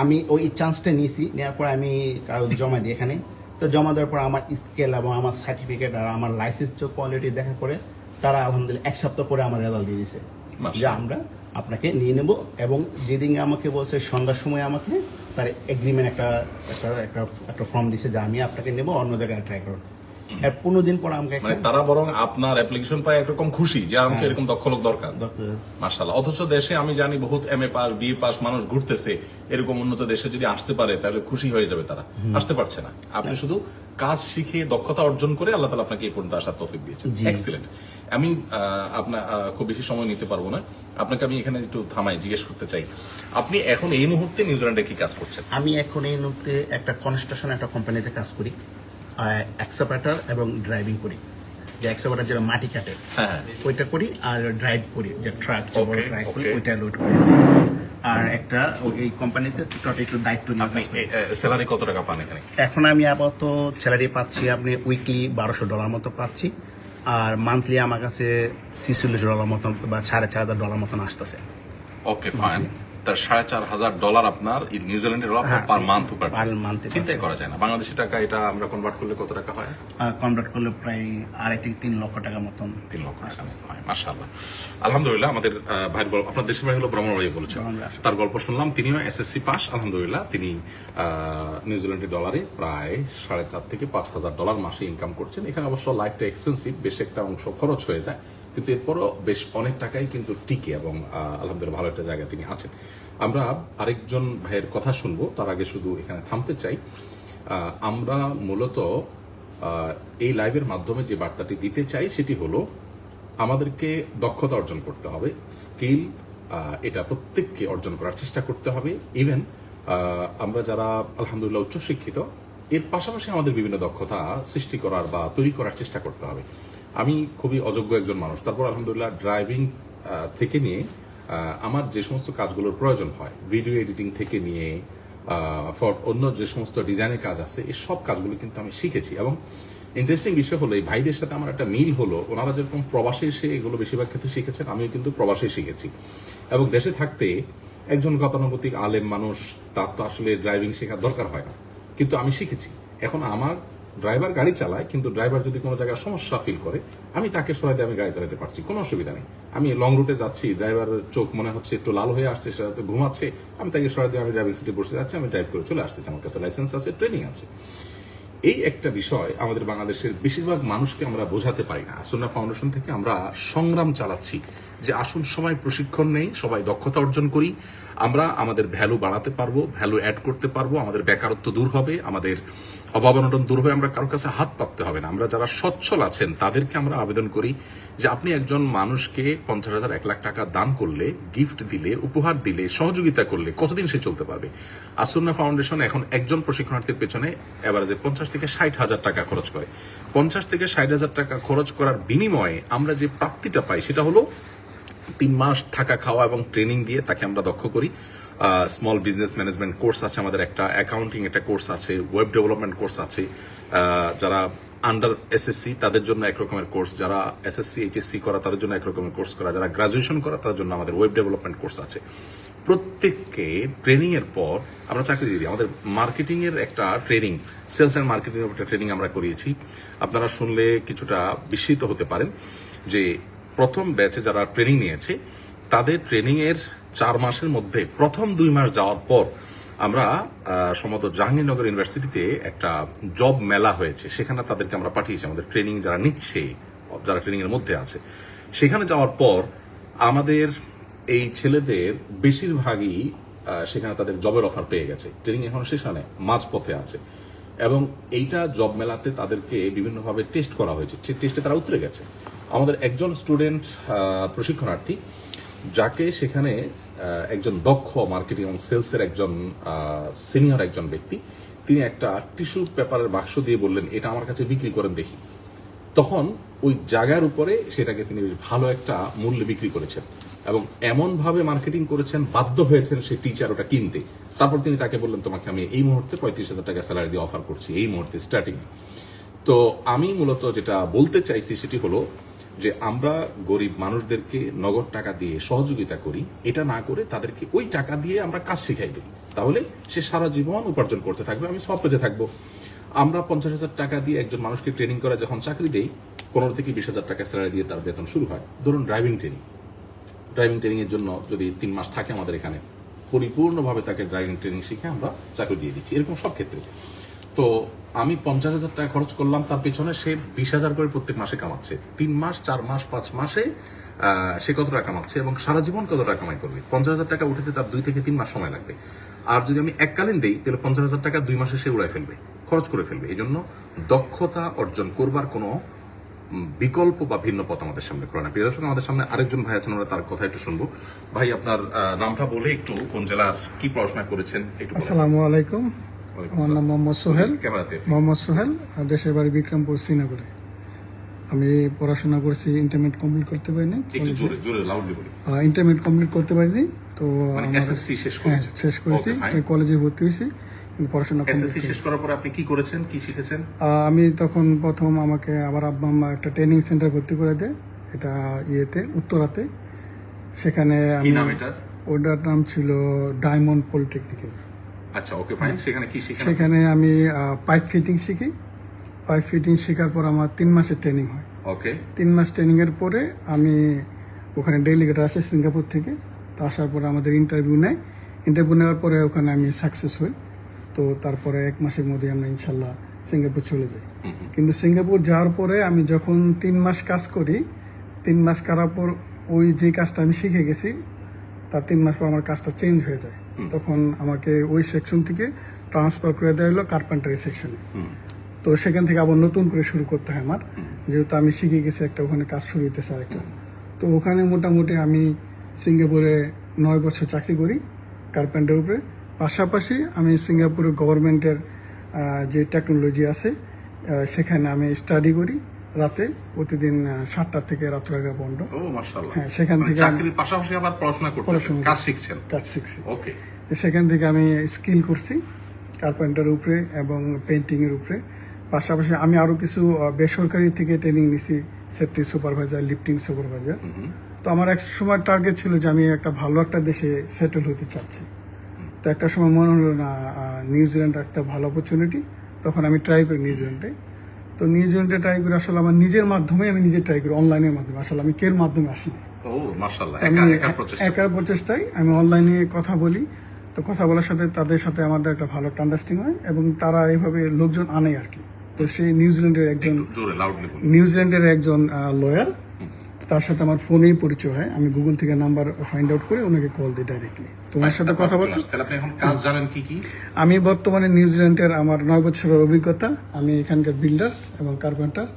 আমি ওই চান্সটা নিয়েছি, নেওয়ার পর আমি কাগজ জমা দিই এখানে। তো জমা দেওয়ার পর আমার স্কেল এবং আমার সার্টিফিকেট আর আমার লাইসেন্স কোয়ালিটি দেখার পরে তারা আলহামদুলিল্লাহ 1 সপ্তাহ পরে আমার রেজাল্ট দিয়ে দিয়েছে যে আমরা আপনাকে নিয়ে নেব। এবং যেদিন আমাকে বলছে সন্ধ্যার সময় আমাকে তার এগ্রিমেন্ট একটা ফর্ম দিছে যে আমি আপনাকে নেব, অন্য জায়গায় ট্রাই করব। আর 15 দিন পর আমাকে, মানে তারা বরং আপনার অ্যাপ্লিকেশন পায় একরকম খুশি যে আমাকে এরকম দক্ষ লোক দরকার। মাশাআল্লাহ। অথচ দেশে আমি জানি বহুত MA পাস, BA পাস মানুষ ঘুরতেছে, এরকম উন্নত দেশে যদি আসতে পারে তাহলে খুশি হয়ে যাবে, তারা আসতে পারছে না। আপনি শুধু কাজ শিখে দক্ষতা অর্জন করে আল্লাহ তাআলা আপনাকে এই পর্যন্ত আসার তৌফিক দিয়েছেন। এক্সিলেন্ট। আমি আপনার খুব বেশি সময় নিতে পারবো না, আপনাকে আমি এখানে একটু থামাই জিজ্ঞেস করতে চাই, আপনি এখন এই মুহূর্তে নিউজিল্যান্ডে কি কাজ করছেন? আমি এখন এই মুহূর্তে একটা কনস্ট্রাকশন একটা কোম্পানিতে কাজ করি, এক্সকাভেটর এবং ড্রাইভিং করি। যে এক্সকাভেটর যেটা মাটি কাটে ওইটা করি, আর ড্রাইভ করি, যে ট্রাক ড্রাইভ করি, ওইটা লোড করি। আর একটা এই কোম্পানিতে একটু দায়িত্ব নিয়ে। স্যালারি কত টাকা পান এখানে? এখন আমি আপাতত স্যালারি পাচ্ছি আপনি উইকলি $1,200 মতো পাচ্ছি, আর মান্থলি আমার কাছে $46 মতন বা $4,500 মতন আসতেছে। ওকে, ফাইন। তার $4,500 আপনার নিউজিল্যান্ডের পার মান্থ চিন্তাই করা যায় না। বাংলাদেশি টাকা এটা আমরা কনভার্ট করলে কত টাকা হয়? কনভার্ট করলে প্রায় 2.5 থেকে 3 লক্ষ টাকা মতন। 3 লক্ষ টাকা হয়। মাশাআল্লাহ, আলহামদুলিল্লাহ। আমাদের ভাইয়ের গল্প, আপনার দেশের ভাই হলো ব্রাহ্মণবাড়িয়া বলেছেন, তার গল্প শুনলাম। তিনিও SSC পাস, আলহামদুলিল্লাহ। তিনি নিউজিল্যান্ডের ডলারে প্রায় $4,500 থেকে $5,000 মাসে ইনকাম করছেন। এখানে অবশ্য লাইফটা এক্সপেন্সিভ, বেশ একটা অংশ খরচ হয়ে যায়, কিন্তু এরপরও বেশ অনেক টাকাই কিন্তু টিকে এবং আলহামদুলিল্লাহ ভালো একটা জায়গায় তিনি আছেন। আমরা আরেকজন ভাইয়ের কথা শুনবো, তার আগে শুধু এখানে থামতে চাই। আমরা মূলত এই লাইভের মাধ্যমে যে বার্তাটি দিতে চাই সেটি হলো আমাদেরকে দক্ষতা অর্জন করতে হবে, স্কিল এটা প্রত্যেককে অর্জন করার চেষ্টা করতে হবে। ইভেন আমরা যারা আলহামদুলিল্লাহ উচ্চশিক্ষিত, এর পাশাপাশি আমাদের বিভিন্ন দক্ষতা সৃষ্টি করার বা তৈরি করার চেষ্টা করতে হবে। আমি খুবই অযোগ্য একজন মানুষ, তারপর আলহামদুলিল্লাহ ড্রাইভিং থেকে নিয়ে আমার যে সমস্ত কাজগুলোর প্রয়োজন হয়, ভিডিও এডিটিং থেকে নিয়ে অন্য যে সমস্ত ডিজাইনের কাজ আছে, এই সব কাজগুলো কিন্তু আমি শিখেছি। এবং ইন্টারেস্টিং বিষয় হলো এই ভাইদের সাথে আমার একটা মিল হলো, ওনারা যেরকম প্রবাসে এসে এগুলো বেশিরভাগ ক্ষেত্রে শিখেছেন, আমিও কিন্তু প্রবাসে শিখেছি। এবং দেশে থাকতে একজন গতানুগতিক আলেম মানুষ, তার তো আসলে ড্রাইভিং শেখার দরকার হয় না, কিন্তু আমি শিখেছি। এখন আমার ড্রাইভার গাড়ি চালায়, কিন্তু ড্রাইভার যদি কোনো জায়গায় সমস্যা ফিল করে, আমি তাকে সরাই দিয়ে আমি গাড়ি চালাতে পারছি, কোনো অসুবিধা নেই। আমি লং রুটে যাচ্ছি, ড্রাইভারের চোখ মনে হচ্ছে একটু লাল হয়ে আসছে, সেটা ঘুমাচ্ছে, আমি তাকে সরাই দিয়ে আমি ড্রাইভিং সিটে বসে যাচ্ছি, আমি ড্রাইভ করে চলে আসতেছি, আমার কাছে লাইসেন্স আছে, ট্রেনিং আছে। এই একটা বিষয় আমাদের বাংলাদেশের বেশিরভাগ মানুষকে আমরা বোঝাতে পারি না। সুন্নাহ ফাউন্ডেশন থেকে আমরা সংগ্রাম চালাচ্ছি যে আসুন সবাই প্রশিক্ষণ নেই, সবাই দক্ষতা অর্জন করি, আমরা আমাদের ভ্যালু বাড়াতে পারবো, ভ্যালু অ্যাড করতে পারবো, আমাদের বেকারত্ব দূর হবে, আমাদের অভাব অনটন দূর হবে, আমরা কারোর কাছে হাত পাততে হবে না। আমরা যারা সচ্ছল আছেন তাদেরকে আমরা আবেদন করি যে আপনি একজন মানুষকে 50,000 1 লাখ টাকা দান করলে, গিফট দিলে, উপহার দিলে, সহযোগিতা করলে কতদিন সে চলতে পারবে? আসুন্না ফাউন্ডেশন এখন একজন প্রশিক্ষণার্থীর পেছনে এভারেজে 50 থেকে 60,000 টাকা খরচ করে। 50 থেকে 60,000 টাকা খরচ করার বিনিময়ে আমরা যে প্রাপ্তিটা পাই সেটা হলো 3 মাস থাকা, খাওয়া এবং ট্রেনিং দিয়ে তাকে আমরা দক্ষ করি। স্মল বিজনেস ম্যানেজমেন্ট কোর্স আছে আমাদের, একটা অ্যাকাউন্টিং একটা কোর্স আছে, ওয়েব ডেভেলপমেন্ট কোর্স আছে, যারা আন্ডার এসএসসি তাদের জন্য একরকমের কোর্স, যারা এসএসসি এইচএসসি করা তাদের জন্য একরকমের কোর্স করা, যারা গ্রাজুয়েশন করা তাদের জন্য আমাদের ওয়েব ডেভেলপমেন্ট কোর্স আছে। প্রত্যেককে ট্রেনিং এর পর আমরা চাকরি দিয়ে দিই। আমাদের মার্কেটিং এর একটা ট্রেনিং, সেলস অ্যান্ড মার্কেটিং এর একটা ট্রেনিং আমরা করিয়েছি। আপনারা শুনলে কিছুটা বিস্মিত হতে পারেন যে প্রথম ব্যাচে যারা ট্রেনিং নিয়েছে তাদের ট্রেনিং এর 4 মাসের মধ্যে প্রথম 2 মাস যাওয়ার পর আমরা সম্ভবত জাহাঙ্গীরনগর ইউনিভার্সিটিতে একটা জব মেলা হয়েছে, সেখানে তাদেরকে আমরা পাঠিয়েছি। আমাদের ট্রেনিং যারা নিচ্ছে, যারা ট্রেনিং এর মধ্যে আছে, সেখানে যাওয়ার পর আমাদের এই ছেলেদের বেশিরভাগই সেখানে তাদের জবের অফার পেয়ে গেছে। ট্রেনিং এখন শেষ হয় নাই, মাঝপথে আছে, এবং এইটা জব মেলাতে তাদেরকে বিভিন্নভাবে টেস্ট করা হয়েছে, টেস্টে তারা উতরে গেছে। আমাদের একজন স্টুডেন্ট প্রশিক্ষণার্থী, যাকে সেখানে একজন দক্ষ মার্কেটিং এবং সেলসের একজন সিনিয়র একজন ব্যক্তি, তিনি একটা টিস্যু পেপারের বাক্স দিয়ে বললেন, এটা আমার কাছে বিক্রি করেন দেখি। তখন ওই জায়গার উপরে সেটাকে তিনি বেশ ভালো একটা মূল্যে বিক্রি করেছেন এবং এমনভাবে মার্কেটিং করেছেন, বাধ্য হয়েছেন সেই টিচার ওটা কিনতে। তারপর তিনি তাকে বললেন, তোমাকে আমি এই মুহূর্তে 35,000 টাকা স্যালারি দিয়ে অফার করছি, এই মুহূর্তে স্টার্টিং। তো আমি মূলত যেটা বলতে চাইছি সেটি হলো যে আমরা গরিব মানুষদেরকে নগদ টাকা দিয়ে সহযোগিতা করি, এটা না করে তাদেরকে ওই টাকা দিয়ে আমরা কাজ শিখাই দিই, তাহলে সে সারা জীবন উপার্জন করতে থাকবে, আমি সব পেতে থাকবো। আমরা 50,000 টাকা দিয়ে একজন মানুষকে ট্রেনিং করে যখন চাকরি দেই, 15 থেকে 20,000 টাকা স্যালারি দিয়ে তার বেতন শুরু হয়। ধরুন ড্রাইভিং ট্রেনিং এর জন্য যদি 3 মাস থাকে আমাদের এখানে, পরিপূর্ণভাবে তাকে ড্রাইভিং ট্রেনিং শিখে আমরা চাকরি দিয়ে দিচ্ছি, এরকম সব ক্ষেত্রে। তো আমি 50,000 টাকা খরচ করলাম তার পেছনে, সে 20,000 করে প্রত্যেক মাসে কামাচ্ছে। 3 মাস, 4 মাস, 5 মাসে সে কত টাকা কামাচ্ছে এবং সারা জীবন কত টাকা কামাই করবে। 50,000 টাকা উঠেছে তার 2 থেকে 3 মাস সময় লাগবে। আর যদি আমি এককালীন দেই তাহলে 50,000 টাকা 2 মাসে সে উড়াই ফেলবে, খরচ করে ফেলবে। এই জন্য দক্ষতা অর্জন করবার কোনো বিকল্প বা ভিন্ন পথ আমাদের সামনে খোলা না। প্রিয় দর্শক, আমাদের সামনে আরেকজন ভাই আছেন, আমরা তার কথা একটু শুনবো। ভাই, আপনার নামটা বলে একটু, কোন জেলার, কি পড়াশোনা করেছেন একটু বলুন। আসসালামু আলাইকুম, আমার নাম মোহাম্মদ সোহেল। ক্যামেরাতে। মোহাম্মদ সোহেল, দেশের বাড়ি বিক্রমপুর, শ্রীনগরে। আমি পড়াশোনা করছি, ইন্টারমিডিয়েট কমপ্লিট করতে পারিনি। একটু জোরে জোরে লাউডলি বলি। ইন্টারমিডিয়েট কমপ্লিট করতে পারিনি, তো মানে আমার- এসএসসি শেষ হ্যাঁ, করেছেন? শেষ করেছি, Okay, fine. কলেজে ভর্তি হয়েছি, কিন্তু পড়াশোনা এসএসসি complete শেষ করার পরে আপনি কি করেছেন, কি শিখেছেন? আমি তখন প্রথম আমাকে আবার আব্বা আম্মা একটা ট্রেনিং সেন্টার ভর্তি করে দেয়, এটা উত্তরাতে। সেখানে কি আমি, নাম এটা? ওটার নাম ছিল ডায়মন্ড পলিটেকনিক্যাল। আচ্ছা, ওকে, ফাইন। সেখানে কি শিখেন? সেখানে আমি পাইপ ফিটিং শিখি। পাইপ ফিটিং শেখার পর আমার 3 মাসের ট্রেনিং হয়। ওকে। 3 মাস ট্রেনিং এর পরে আমি ওখানে ডেলিগেট আসে সিঙ্গাপুর থেকে। তো আসার পরে আমাদের ইন্টারভিউ নেয়। ইন্টারভিউ নেওয়ার পরে ওখানে আমি সাকসেস হই। তো তারপরে 1 মাসের মধ্যে আমরা ইনশাল্লাহ সিঙ্গাপুর চলে যাই। কিন্তু সিঙ্গাপুর যাওয়ার পরে আমি যখন 3 মাস কাজ করি, 3 মাস করার পর ওই যে কাজটা আমি শিখে গেছি, তার 3 মাস পর আমার কাজটা চেঞ্জ হয়ে যায়। তখন আমাকে ওই সেকশন থেকে ট্রান্সফার করে দেওয়া হলো কার্পেন্টারি সেকশনে। তো সেখান থেকে আবার নতুন করে শুরু করতে হয় আমার, যেহেতু আমি শিখে গেছি একটা, ওখানে কাজ শুরু হইতেছে আরেকটা। তো ওখানে মোটামুটি আমি সিঙ্গাপুরে 9 বছর চাকরি করি কার্পেন্টারের উপরে। পাশাপাশি আমি সিঙ্গাপুরের গভর্নমেন্টের যে টেকনোলজি আছে সেখানে আমি স্টাডি করি রাতে, প্রতিদিন 7টা থেকে রাত 11 পর্যন্ত। ও মাশাআল্লাহ। হ্যাঁ, সেখান মানে থেকে চাকরির পাশাপাশি আবার পড়াশোনা করতেছেন, পড়াশোনা কাজ শিখছেন। কাজ শিখছি। ওকে। সেখান থেকে আমি স্কিল করছি কার্পেন্টার উপরে এবং পেন্টিং এর উপরে। পাশাপাশি আমি আরো কিছু বেসরকারি থেকে ট্রেনিং নিছি, সেফটি সুপারভাইজার, লিফটিং সুপারভাইজার। তো আমার এক সময় টার্গেট ছিল যে আমি একটা ভালো একটা দেশে সেটেল হতে চাচ্ছি। তো একটা সময় মনে হলো না, নিউজিল্যান্ড একটা ভালো অপরচুনিটি, তখন আমি ট্রাই করি নিউজিল্যান্ডে। তো নিউজিল্যান্ডে ট্রাই করি আসলে আমার নিজের মাধ্যমে, আমি নিজে ট্রাই করি অনলাইনের মাধ্যমে, আসলে আমি কের মাধ্যমে আসিনি। ও মাশাআল্লাহ, আমি একা প্রচেষ্টা। একার প্রচেষ্টায় আমি অনলাইনে কথা বলি। তো কথা বলার সাথে তাদের সাথে আমাদের একটা ভালো আন্ডারস্ট্যান্ডিং হয় এবং তারা এইভাবে লোকজন আনে আর কি। তো সেই নিউজিল্যান্ডের একজন জোরে লাউডলি বলুন। নিউজিল্যান্ডের একজন লয়ার, তার সাথে আমার ফোনেই পরিচয় হয়, আমি গুগল থেকে নাম্বার ফাইন্ড আউট করে ওনাকে কল দিই ডাইরেক্টলি, তোমার সাথে কথা বলতে। তাহলে আপনি এখন কাজ জানেন কি কি? আমি বর্তমানে নিউজিল্যান্ডের আমার 9 বছরের অভিজ্ঞতা, আমি এখানকার বিল্ডার্স এবং কার্পেন্টার।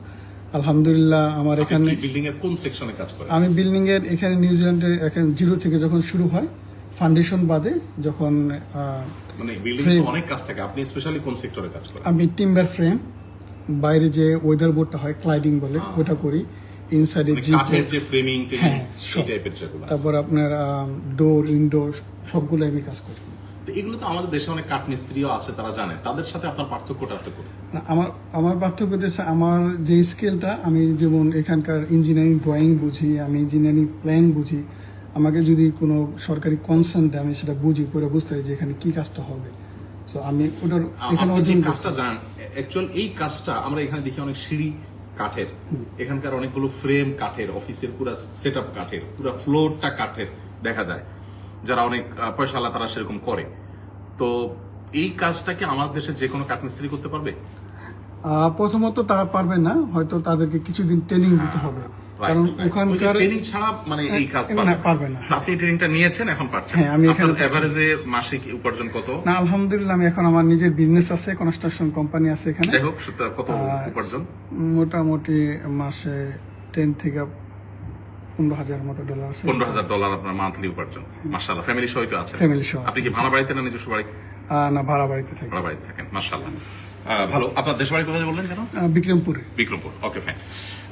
আলহামদুলিল্লাহ আমার এখানে বিল্ডিং এর কোন সেকশনে কাজ করেন? আমি বিল্ডিং এর এখানে নিউজিল্যান্ডে এখানে জিরো থেকে যখন শুরু হয়, ফাউন্ডেশন বাদে যখন মানে বিল্ডিং এ অনেক কাজ থাকে, আপনি স্পেশালি কোন সেক্টরে কাজ করেন? আমি টিম্বার ফ্রেম, বাইরে যে ওয়েদার বোর্ডটা হয় ক্লাইডিং বলে ওটা করি, ইনসাইডে মানে কাঠের যে ফ্রেমিং হ্যাঁ, সেই টাইপের যেগুলো আছে। তারপর আপনার ডোর ইনডোর সবগুলো আমি কাজ করি। তো এগুলো তো আমাদের দেশে অনেক কাঠ মিস্ত্রিও আছে, তারা জানে। তাদের সাথে আপনার পার্থক্যটা আসলে কোথায়? না, আমার পার্থক্য হচ্ছে আমার যে স্কিলটা, আমি যেমন এখানকার ইঞ্জিনিয়ারিং ড্রয়িং বুঝি, আমি ইঞ্জিনিয়ারিং প্ল্যান বুঝি, আমাকে যদি কোনো সরকারি কনসার্ন দেয় আমি সেটা বুঝি, পরে বুঝতে পারি যে এখানে কি কাজটা হবে। তো আমি ওটার এখানে আপনি যে অর্জন কাজটা জানেন, অ্যাকচুয়াল এই কাজটা আমরা এখানে দেখি অনেক সিঁড়ি কাঠের, এখানকার অনেকগুলো ফ্রেম কাঠের, অফিসের পুরো সেটআপ কাঠের, পুরো ফ্লোরটা কাঠের দেখা যায়। যারা অনেক পয়সাওয়ালা তারা সেরকম করে। তো এই কাজটা কি আমাদের দেশের যে কোনো কাঠ মিস্ত্রি করতে পারবে? প্রথমত তারা পারবে না, হয়তো তাদেরকে কিছুদিন ট্রেনিং দিতে হবে, কারণ ওখানকার ট্রেনিং ছাড়া মানে এই কাজ পারবে না। আপনি ট্রেনিংটা নিয়েছেন, এখন পারছেন? হ্যাঁ, আমি এখানে এভারেজে মাসিক উপার্জন কত? না, আলহামদুলিল্লাহ আমি এখন আমার নিজের বিজনেস আছে, কনস্ট্রাকশন কোম্পানি আছে এখানে। যাই হোক, সেটা কত উপার্জন? মোটামুটি মাসে 10 থেকে 15,000 মতো ডলার আছে। $15,000 আপনার মান্থলি উপার্জন। মাশাআল্লাহ, ফ্যামিলি সহ তো আছে? ফ্যামিলি সহ। আপনি কি ভাড়া বাড়িতে না নিজস্ব বাড়ি? না, ভাড়া বাড়িতে থাকি। ভাড়া বাড়িতে থাকেন, মাশাআল্লাহ। ভালো। আপনার দেশ বাড়ি কোথায় বললেন যেন? বিক্রমপুরে। Bikrampur, okay fine.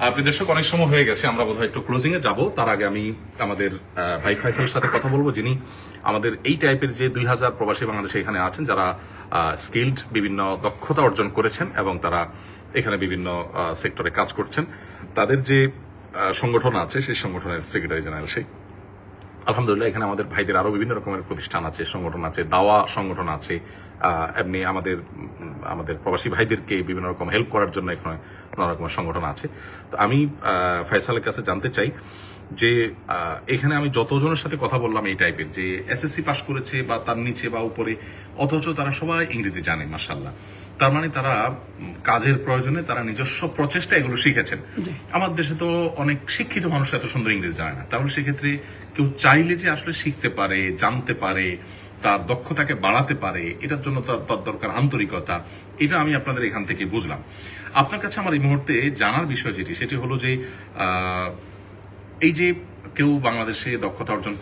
আপনি দর্শক, অনেক সময় হয়ে গেছে, আমরা বোধহয় একটু ক্লোজিং এ যাব। তার আগে আমি আমাদের ভাই ফাইসালের সাথে কথা বলবো, যিনি আমাদের এই টাইপের যে 2000 প্রবাসী বাংলাদেশে এখানে আছেন, যারা স্কিলড বিভিন্ন দক্ষতা অর্জন করেছেন এবং তারা এখানে বিভিন্ন সেক্টরে কাজ করছেন, তাদের যে সংগঠন আছে সেই সংগঠনের সেক্রেটারি জেনারেল। সেই আলহামদুলিল্লাহ এখানে আমাদের ভাইদের আরো বিভিন্ন রকমের প্রতিষ্ঠান আছে, সংগঠন আছে, দাওয়া সংগঠন আছে, এমনি আমাদের প্রবাসী ভাইদেরকে বিভিন্ন রকম হেল্প করার জন্য এখানে নানা রকমের সংগঠন আছে। তো আমি ফয়সালের কাছে জানতে চাই যে এখানে আমি যতজনের সাথে কথা বললাম এই টাইপের, যে এসএসসি পাস করেছে বা তার নিচে বা উপরে, অথচ তারা সবাই ইংরেজি জানে মাশাআল্লাহ। তার মানে তারা কাজের প্রয়োজনে তারা নিজস্ব প্রচেষ্টা এগুলো শিখেছেন। আমার দেশে তো অনেক শিক্ষিত মানুষ এত সুন্দর ইংরেজি জানে না। তাহলে সেক্ষেত্রে কেউ চাইলে যে আসলে শিখতে পারে, জানতে পারে, তার দক্ষতাকে বাড়াতে পারে, এটার জন্য তার দরকার আন্তরিকতা। এটা আমি আপনাদের এখান থেকে বুঝলাম। আপনার কাছে আমার এই মুহূর্তে জানার বিষয় যেটি, সেটি হলো যে এই যে কেউ বাংলাদেশে দক্ষতা অর্জন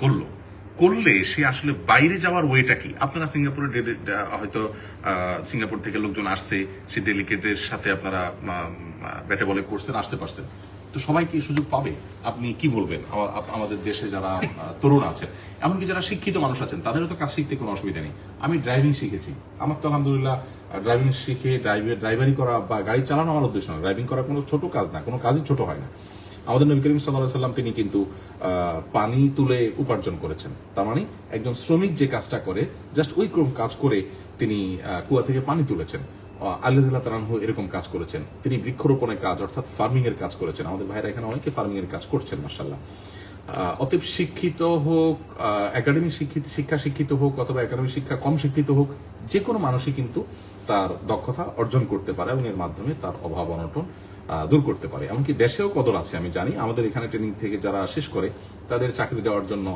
করলে সে আসলে বাইরে যাওয়ার ওয়েটা কি? আপনারা সিঙ্গাপুরে হয়তো সিঙ্গাপুর থেকে লোকজন আসছে, সে ডেলিগেটের সাথে আপনারা ব্যাটে বলে করছেন, আসতে পারছেন। তো সবাই কি সুযোগ পাবে? আপনি কি বলবেন? আমাদের দেশে যারা তরুণ আছেন, এমনকি যারা শিক্ষিত মানুষ আছেন, তাদেরও তো কাজ শিখতে কোনো অসুবিধা নেই। আমি ড্রাইভিং শিখেছি, আমার তো আলহামদুলিল্লাহ ড্রাইভিং শিখে ড্রাইভারি করা বা গাড়ি চালানো আমার উদ্দেশ্য না। ড্রাইভিং করা কোনো ছোট কাজ না, কোনো কাজই ছোট হয় না। আমাদের নবী করিম সাল্লাল্লাহু আলাইহি ওয়াসাল্লাম তিনি কিন্তু পানি তুলে উপার্জন করেছেন। তার মানে একজন শ্রমিক যে কাজটা করে, জাস্ট ওই কাজ করে তিনি কুয়া থেকে পানি তুলেছেন। আলী রাদিয়াল্লাহু তাআলা আনহু এরকম কাজ করেছেন। তিনি বৃক্ষরোপণের কাজ অর্থাৎ ফার্মিং এর কাজ করেছেন। আমাদের ভাইরা এখানে অনেকে ফার্মিং এর কাজ করছেন মাশাআল্লাহ। অতএব শিক্ষিত হোক, একাডেমিক শিক্ষা শিক্ষিত হোক অথবা একাডেমিক শিক্ষা কম শিক্ষিত হোক, যে কোনো মানুষই কিন্তু তার দক্ষতা অর্জন করতে পারে এবং এর মাধ্যমে তার অভাব অনটন দূর করতে পারে। এমনকি দেশেও কদর আছে, আমি জানি। আমাদের এখানে ট্রেনিং থেকে যারা শেষ করে তাদের চাকরি দেওয়ার জন্য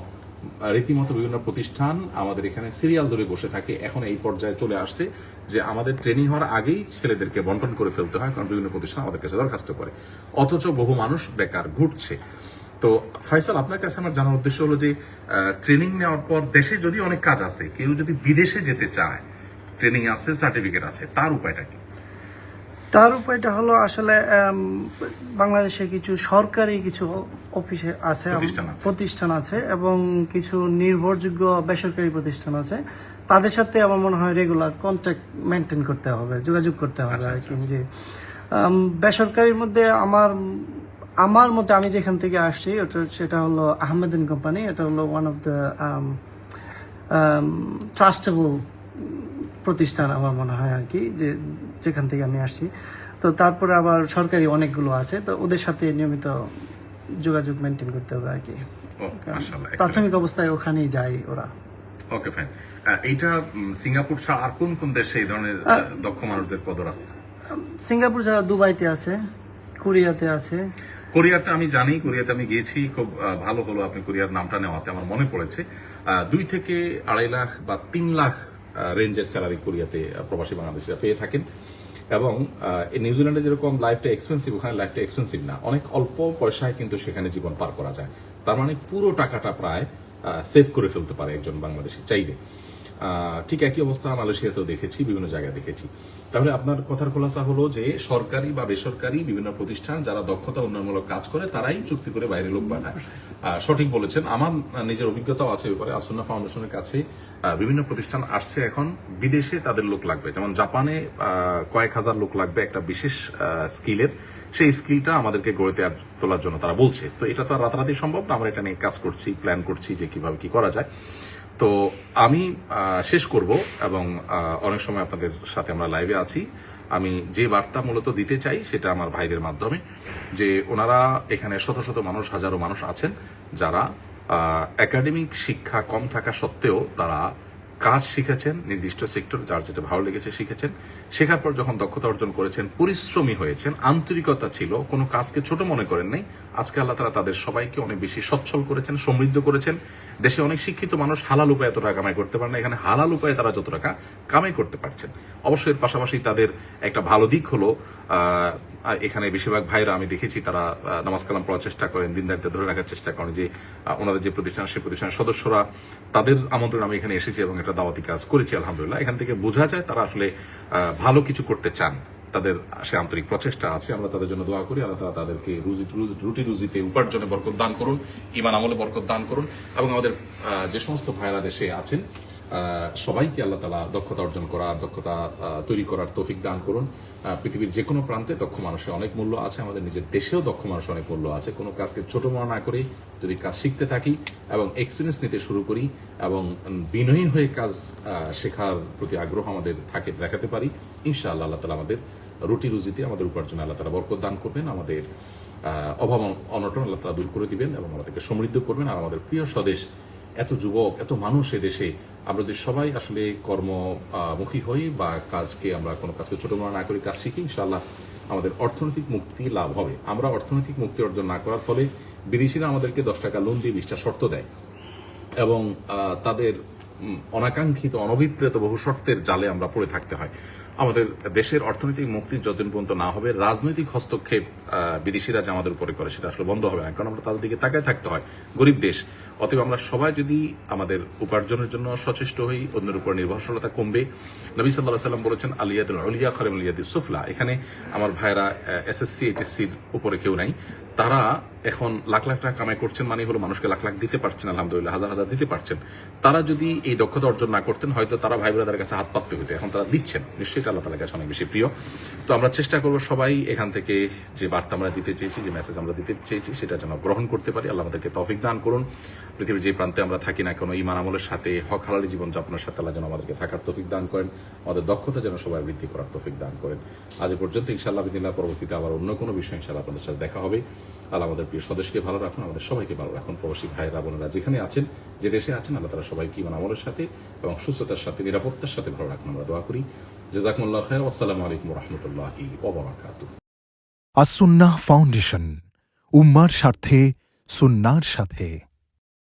রীতিমতো বিভিন্ন প্রতিষ্ঠান আমাদের এখানে সিরিয়াল ধরে বসে থাকে। এখন এই পর্যায়ে চলে আসছে যে আমাদের ট্রেনিং হওয়ার আগেই ছেলেদেরকে বন্টন করে ফেলতে হয়, কারণ বিভিন্ন প্রতিষ্ঠান আমাদের কাছে দরখাস্ত করে, অথচ বহু মানুষ বেকার ঘুরছে। তো ফয়সাল, আপনার কাছে আমার জানার উদ্দেশ্য হলো যে ট্রেনিং নেওয়ার পর দেশে যদি অনেক কাজ আছে, কেউ যদি বিদেশে যেতে চায়, ট্রেনিং আছে, সার্টিফিকেট আছে, তার উপায়টা কি? তার উপায়টা হলো আসলে বাংলাদেশে কিছু সরকারি কিছু অফিসে আছে, প্রতিষ্ঠান আছে এবং কিছু নির্ভরযোগ্য বেসরকারি প্রতিষ্ঠান আছে। তাদের সাথে আমার মনে হয় রেগুলার কন্ট্যাক্ট মেনটেন করতে হবে, যোগাযোগ করতে হবে আর কি। যে বেসরকারির মধ্যে আমার মতে আমি যেখান থেকে আসছি সেটা হলো আহমেদান কোম্পানি। এটা হলো ওয়ান অফ দ্য ট্রাস্টেবল প্রতিষ্ঠান আমার মনে হয় আর কি, যেখান থেকে আমি আসছি। তো তারপরে আবার সরকারি অনেকগুলো আছে, তো ওদের সাথে নিয়মিত যোগাযোগ মেনটেন করতে হবে আর কি। প্রাথমিক অবস্থায় ওখানেই যায় ওরা। Okay fine. এইটা সিঙ্গাপুর ছাড়া আর কোন কোন দেশে এই ধরনের দক্ষ মানুষদের কদর আছে? সিঙ্গাপুর ছাড়া দুবাইতে আছে, কোরিয়াতে আছে, কোরিয়াতে আমি জানি, কোরিয়াতে আমি গিয়েছি, খুব ভালো হলো আপনি কোরিয়ার নামটা নেওয়াতে আমার মনে পড়েছে। 2 থেকে 2.5 লাখ বা 3 লাখ রেঞ্জের স্যালারি কোরিয়াতে প্রবাসী বাংলাদেশিরা পেয়ে থাকেন। এবং নিউজিল্যান্ডে যেরকম লাইফটা এক্সপেন্সিভ, ওখানে লাইফটা এক্সপেন্সিভ না, অনেক অল্প পয়সায় কিন্তু সেখানে জীবন পার করা যায়। তার মানে পুরো টাকাটা প্রায় সেভ করে ফেলতে পারে একজন বাংলাদেশি চাইলে। ঠিক একই অবস্থা মালয়েশিয়াতেও দেখেছি, বিভিন্ন জায়গায় দেখেছি। তাহলে আপনার কথার খোলাসা হলো যে সরকারি বা বেসরকারি বিভিন্ন প্রতিষ্ঠান যারা দক্ষতা উন্নয়নমূলক কাজ করে তারাই চুক্তি করে বাইরে লোক পাঠায়। সঠিক বলেছেন। আমার নিজের অভিজ্ঞতাও আছে ব্যাপারে। আসুন্না ফাউন্ডেশনের কাছে বিভিন্ন প্রতিষ্ঠান আসছে এখন, বিদেশে তাদের লোক লাগবে, যেমন জাপানে কয়েক হাজার লোক লাগবে একটা বিশেষ স্কিলের, সেই স্কিলটা আমাদেরকে গড়ে তোলার জন্য তারা বলছে। তো এটা তো আর রাতারাতি সম্ভব না, আমরা এটা নিয়ে কাজ করছি, প্ল্যান করছি যে কিভাবে কি করা যায়। তো আমি শেষ করব, এবং অনেক সময় আপনাদের সাথে আমরা লাইভে আছি। আমি যে বার্তা মূলত দিতে চাই সেটা আমার ভাইদের মাধ্যমে, যে ওনারা এখানে শত শত মানুষ, হাজারো মানুষ আছেন যারা একাডেমিক শিক্ষা কম থাকা সত্ত্বেও তারা কাজ শিখেছেন, নির্দিষ্ট সেক্টর যার যেটা ভালো লেগেছে শিখেছেন। শেখার পর যখন দক্ষতা অর্জন করেছেন, পরিশ্রমী হয়েছেন, আন্তরিকতা ছিল, কোনো কাজকে ছোট মনে করেন নাই। আজকে আল্লাহ তাআলা তাদের সবাইকে অনেক বেশি সচ্ছল করেছেন, সমৃদ্ধ করেছেন। দেশে অনেক শিক্ষিত মানুষ হালাল উপায়ে এত টাকা কামাই করতে পারে না, এখানে হালাল উপায়ে তারা যত টাকা কামাই করতে পারছেন। অবশ্যই এর পাশাপাশি তাদের একটা ভালো দিক হলো এখানে বেশিরভাগ ভাইরা আমি দেখেছি তারা নামাজ কালাম পড়ার চেষ্টা করেন, দিনদারিতা ধরে রাখার চেষ্টা করেন। যে ওনাদের যে প্রতিষ্ঠান, সেই প্রতিষ্ঠানের সদস্যরা, তাদের আমন্ত্রণ আমি এখানে এসেছি এবং একটা দাওয়াতি কাজ করেছি আলহামদুলিল্লাহ। এখান থেকে বোঝা যায় তারা আসলে ভালো কিছু করতে চান, তাদের সে আন্তরিক প্রচেষ্টা আছে। আমরা তাদের জন্য দোয়া করি, আল্লাহ তাআলা তাদেরকে রুটি রুজিতে উপার্জনে বরকত দান করুন, ঈমান আমলে বরকত দান করুন, এবং আমাদের যে সমস্ত ভাইরা দেশে আছেন সবাইকে আল্লাহ তাআলা দক্ষতা অর্জন করার, দক্ষতা তৈরি করার তৌফিক দান করুন। পৃথিবীর যে কোনো প্রান্তে দক্ষ মানুষের অনেক মূল্য আছে, আমাদের নিজের দেশেও দক্ষ মানুষের অনেক মূল্য আছে। কোনো কাজকে ছোট মনে না করে যদি কাজ শিখতে থাকি এবং এক্সপিরিয়েন্স নিতে শুরু করি এবং বিনয়ী হয়ে কাজ শেখার প্রতি আগ্রহ আমাদের থাকে, দেখাতে পারি, ইনশাআল্লাহ আল্লাহ তাআলা আমাদের রুটি রুজিতে, আমাদের উপার্জনে আল্লাহ তাআলা বরকত দান করবেন, আমাদের অভাব অনটন আল্লাহ তাআলা দূর করে দিবেন এবং আমাদেরকে সমৃদ্ধ করবেন। আর আমাদের প্রিয় স্বদেশ, এত যুবক, এত মানুষ এদেশে, আমরা যদি সবাই আসলে কর্মমুখী হই বা কাজকে, আমরা কোনো কাজকে ছোট মনে না করি, কাজ শিখি, ইনশাআল্লাহ আমাদের অর্থনৈতিক মুক্তি লাভ হবে। আমরা অর্থনৈতিক মুক্তি অর্জন না করার ফলে বিদেশিরা আমাদেরকে 10 টাকা লোন দিয়ে 20টা শর্ত দেয় এবং তাদের অনাকাঙ্ক্ষিত, অনভিপ্রেত বহু শর্তের জালে আমরা পড়ে থাকতে হয়। আমাদের দেশের অর্থনৈতিক মুক্তি যতদিন পর্যন্ত না হবে, রাজনৈতিক হস্তক্ষেপ বিদেশিরা যে আমাদের উপরে করে সেটা আসলে বন্ধ হবে না, কারণ আমরা তাদের দিকে তাকায় থাকতে হয়, গরিব দেশ। অতএব আমরা সবাই যদি আমাদের উপার্জনের জন্য সচেষ্ট হই, অন্যের উপর নির্ভরশীলতা কমবে। নবী সাল্লাল্লাহু আলাইহি ওয়াসাল্লাম বলেছেন, আলিয়াতুল উলিয়া খায়রুম মিন আলিয়াতিস সুফলা। এখানে আমার ভাইরা এসএসসি এইচএসসির উপরে কেউ নাই, তারা এখন লাখ লাখ টাকা কামাই করছেন, মানে হলো মানুষকে লাখ লাখ দিতে পারছেন, আলহামদুলিল্লাহ, হাজার হাজার দিতে পারছেন। তারা যদি এই দক্ষতা অর্জন না করতেন, হয়তো তারা ভাই বোনদের কাছে হাত পাততে হতো। এখন তারা দিচ্ছেন, নিশ্চয়ই আল্লাহ তাআলার কাছে অনেক বেশি প্রিয়। তো আমরা চেষ্টা করব সবাই এখান থেকে যে বার্তা আমরা দিতে চেয়েছি, যে মেসেজ আমরা দিতে চেয়েছি, সেটা যেন গ্রহণ করতে পারি। আল্লাহ আমাদেরকে তৌফিক দান করুন। পৃথিবীর যে প্রান্তে আমরা থাকি না কেন, ঈমান আমলের সাথে, হক হালালি জীবনযাপনের সাথে আল্লাহ যেন আমাদেরকে থাকার তৌফিক দান করেন, আমাদের দক্ষতা যেন সবাই বৃদ্ধি করার তৌফিক দান করেন। আজ পর্যন্ত, ইনশাআল্লাহ বিদিল্লাহ, পরবর্তীতে আবার অন্য কোনো বিষয় ইনশাআল্লাহ আপনাদের সাথে দেখা হবে। আল্লাহ আমাদের প্রিয় স্বদেশকে ভালো রাখুন, আমাদের সবাইকে ভালো রাখুন। প্রবাসী ভাইরা বোনেরা যেখানে আছেন, যে দেশে আছেন, আল্লাহ তাআলা সবাইকে ঈমান আমলের সাথে এবং সুস্থতার সাথে, নিরাপত্তার সাথে ভালো রাখুন, আমরা দোয়া করি। জাযাকুমুল্লাহু খায়র। আসসালামু আলাইকুম ওয়া রাহমাতুল্লাহি ওয়া বারাকাতুহু। আসুন্নাহ ফাউন্ডেশন, উম্মার স্বার্থে, সুন্নাহর সাথে।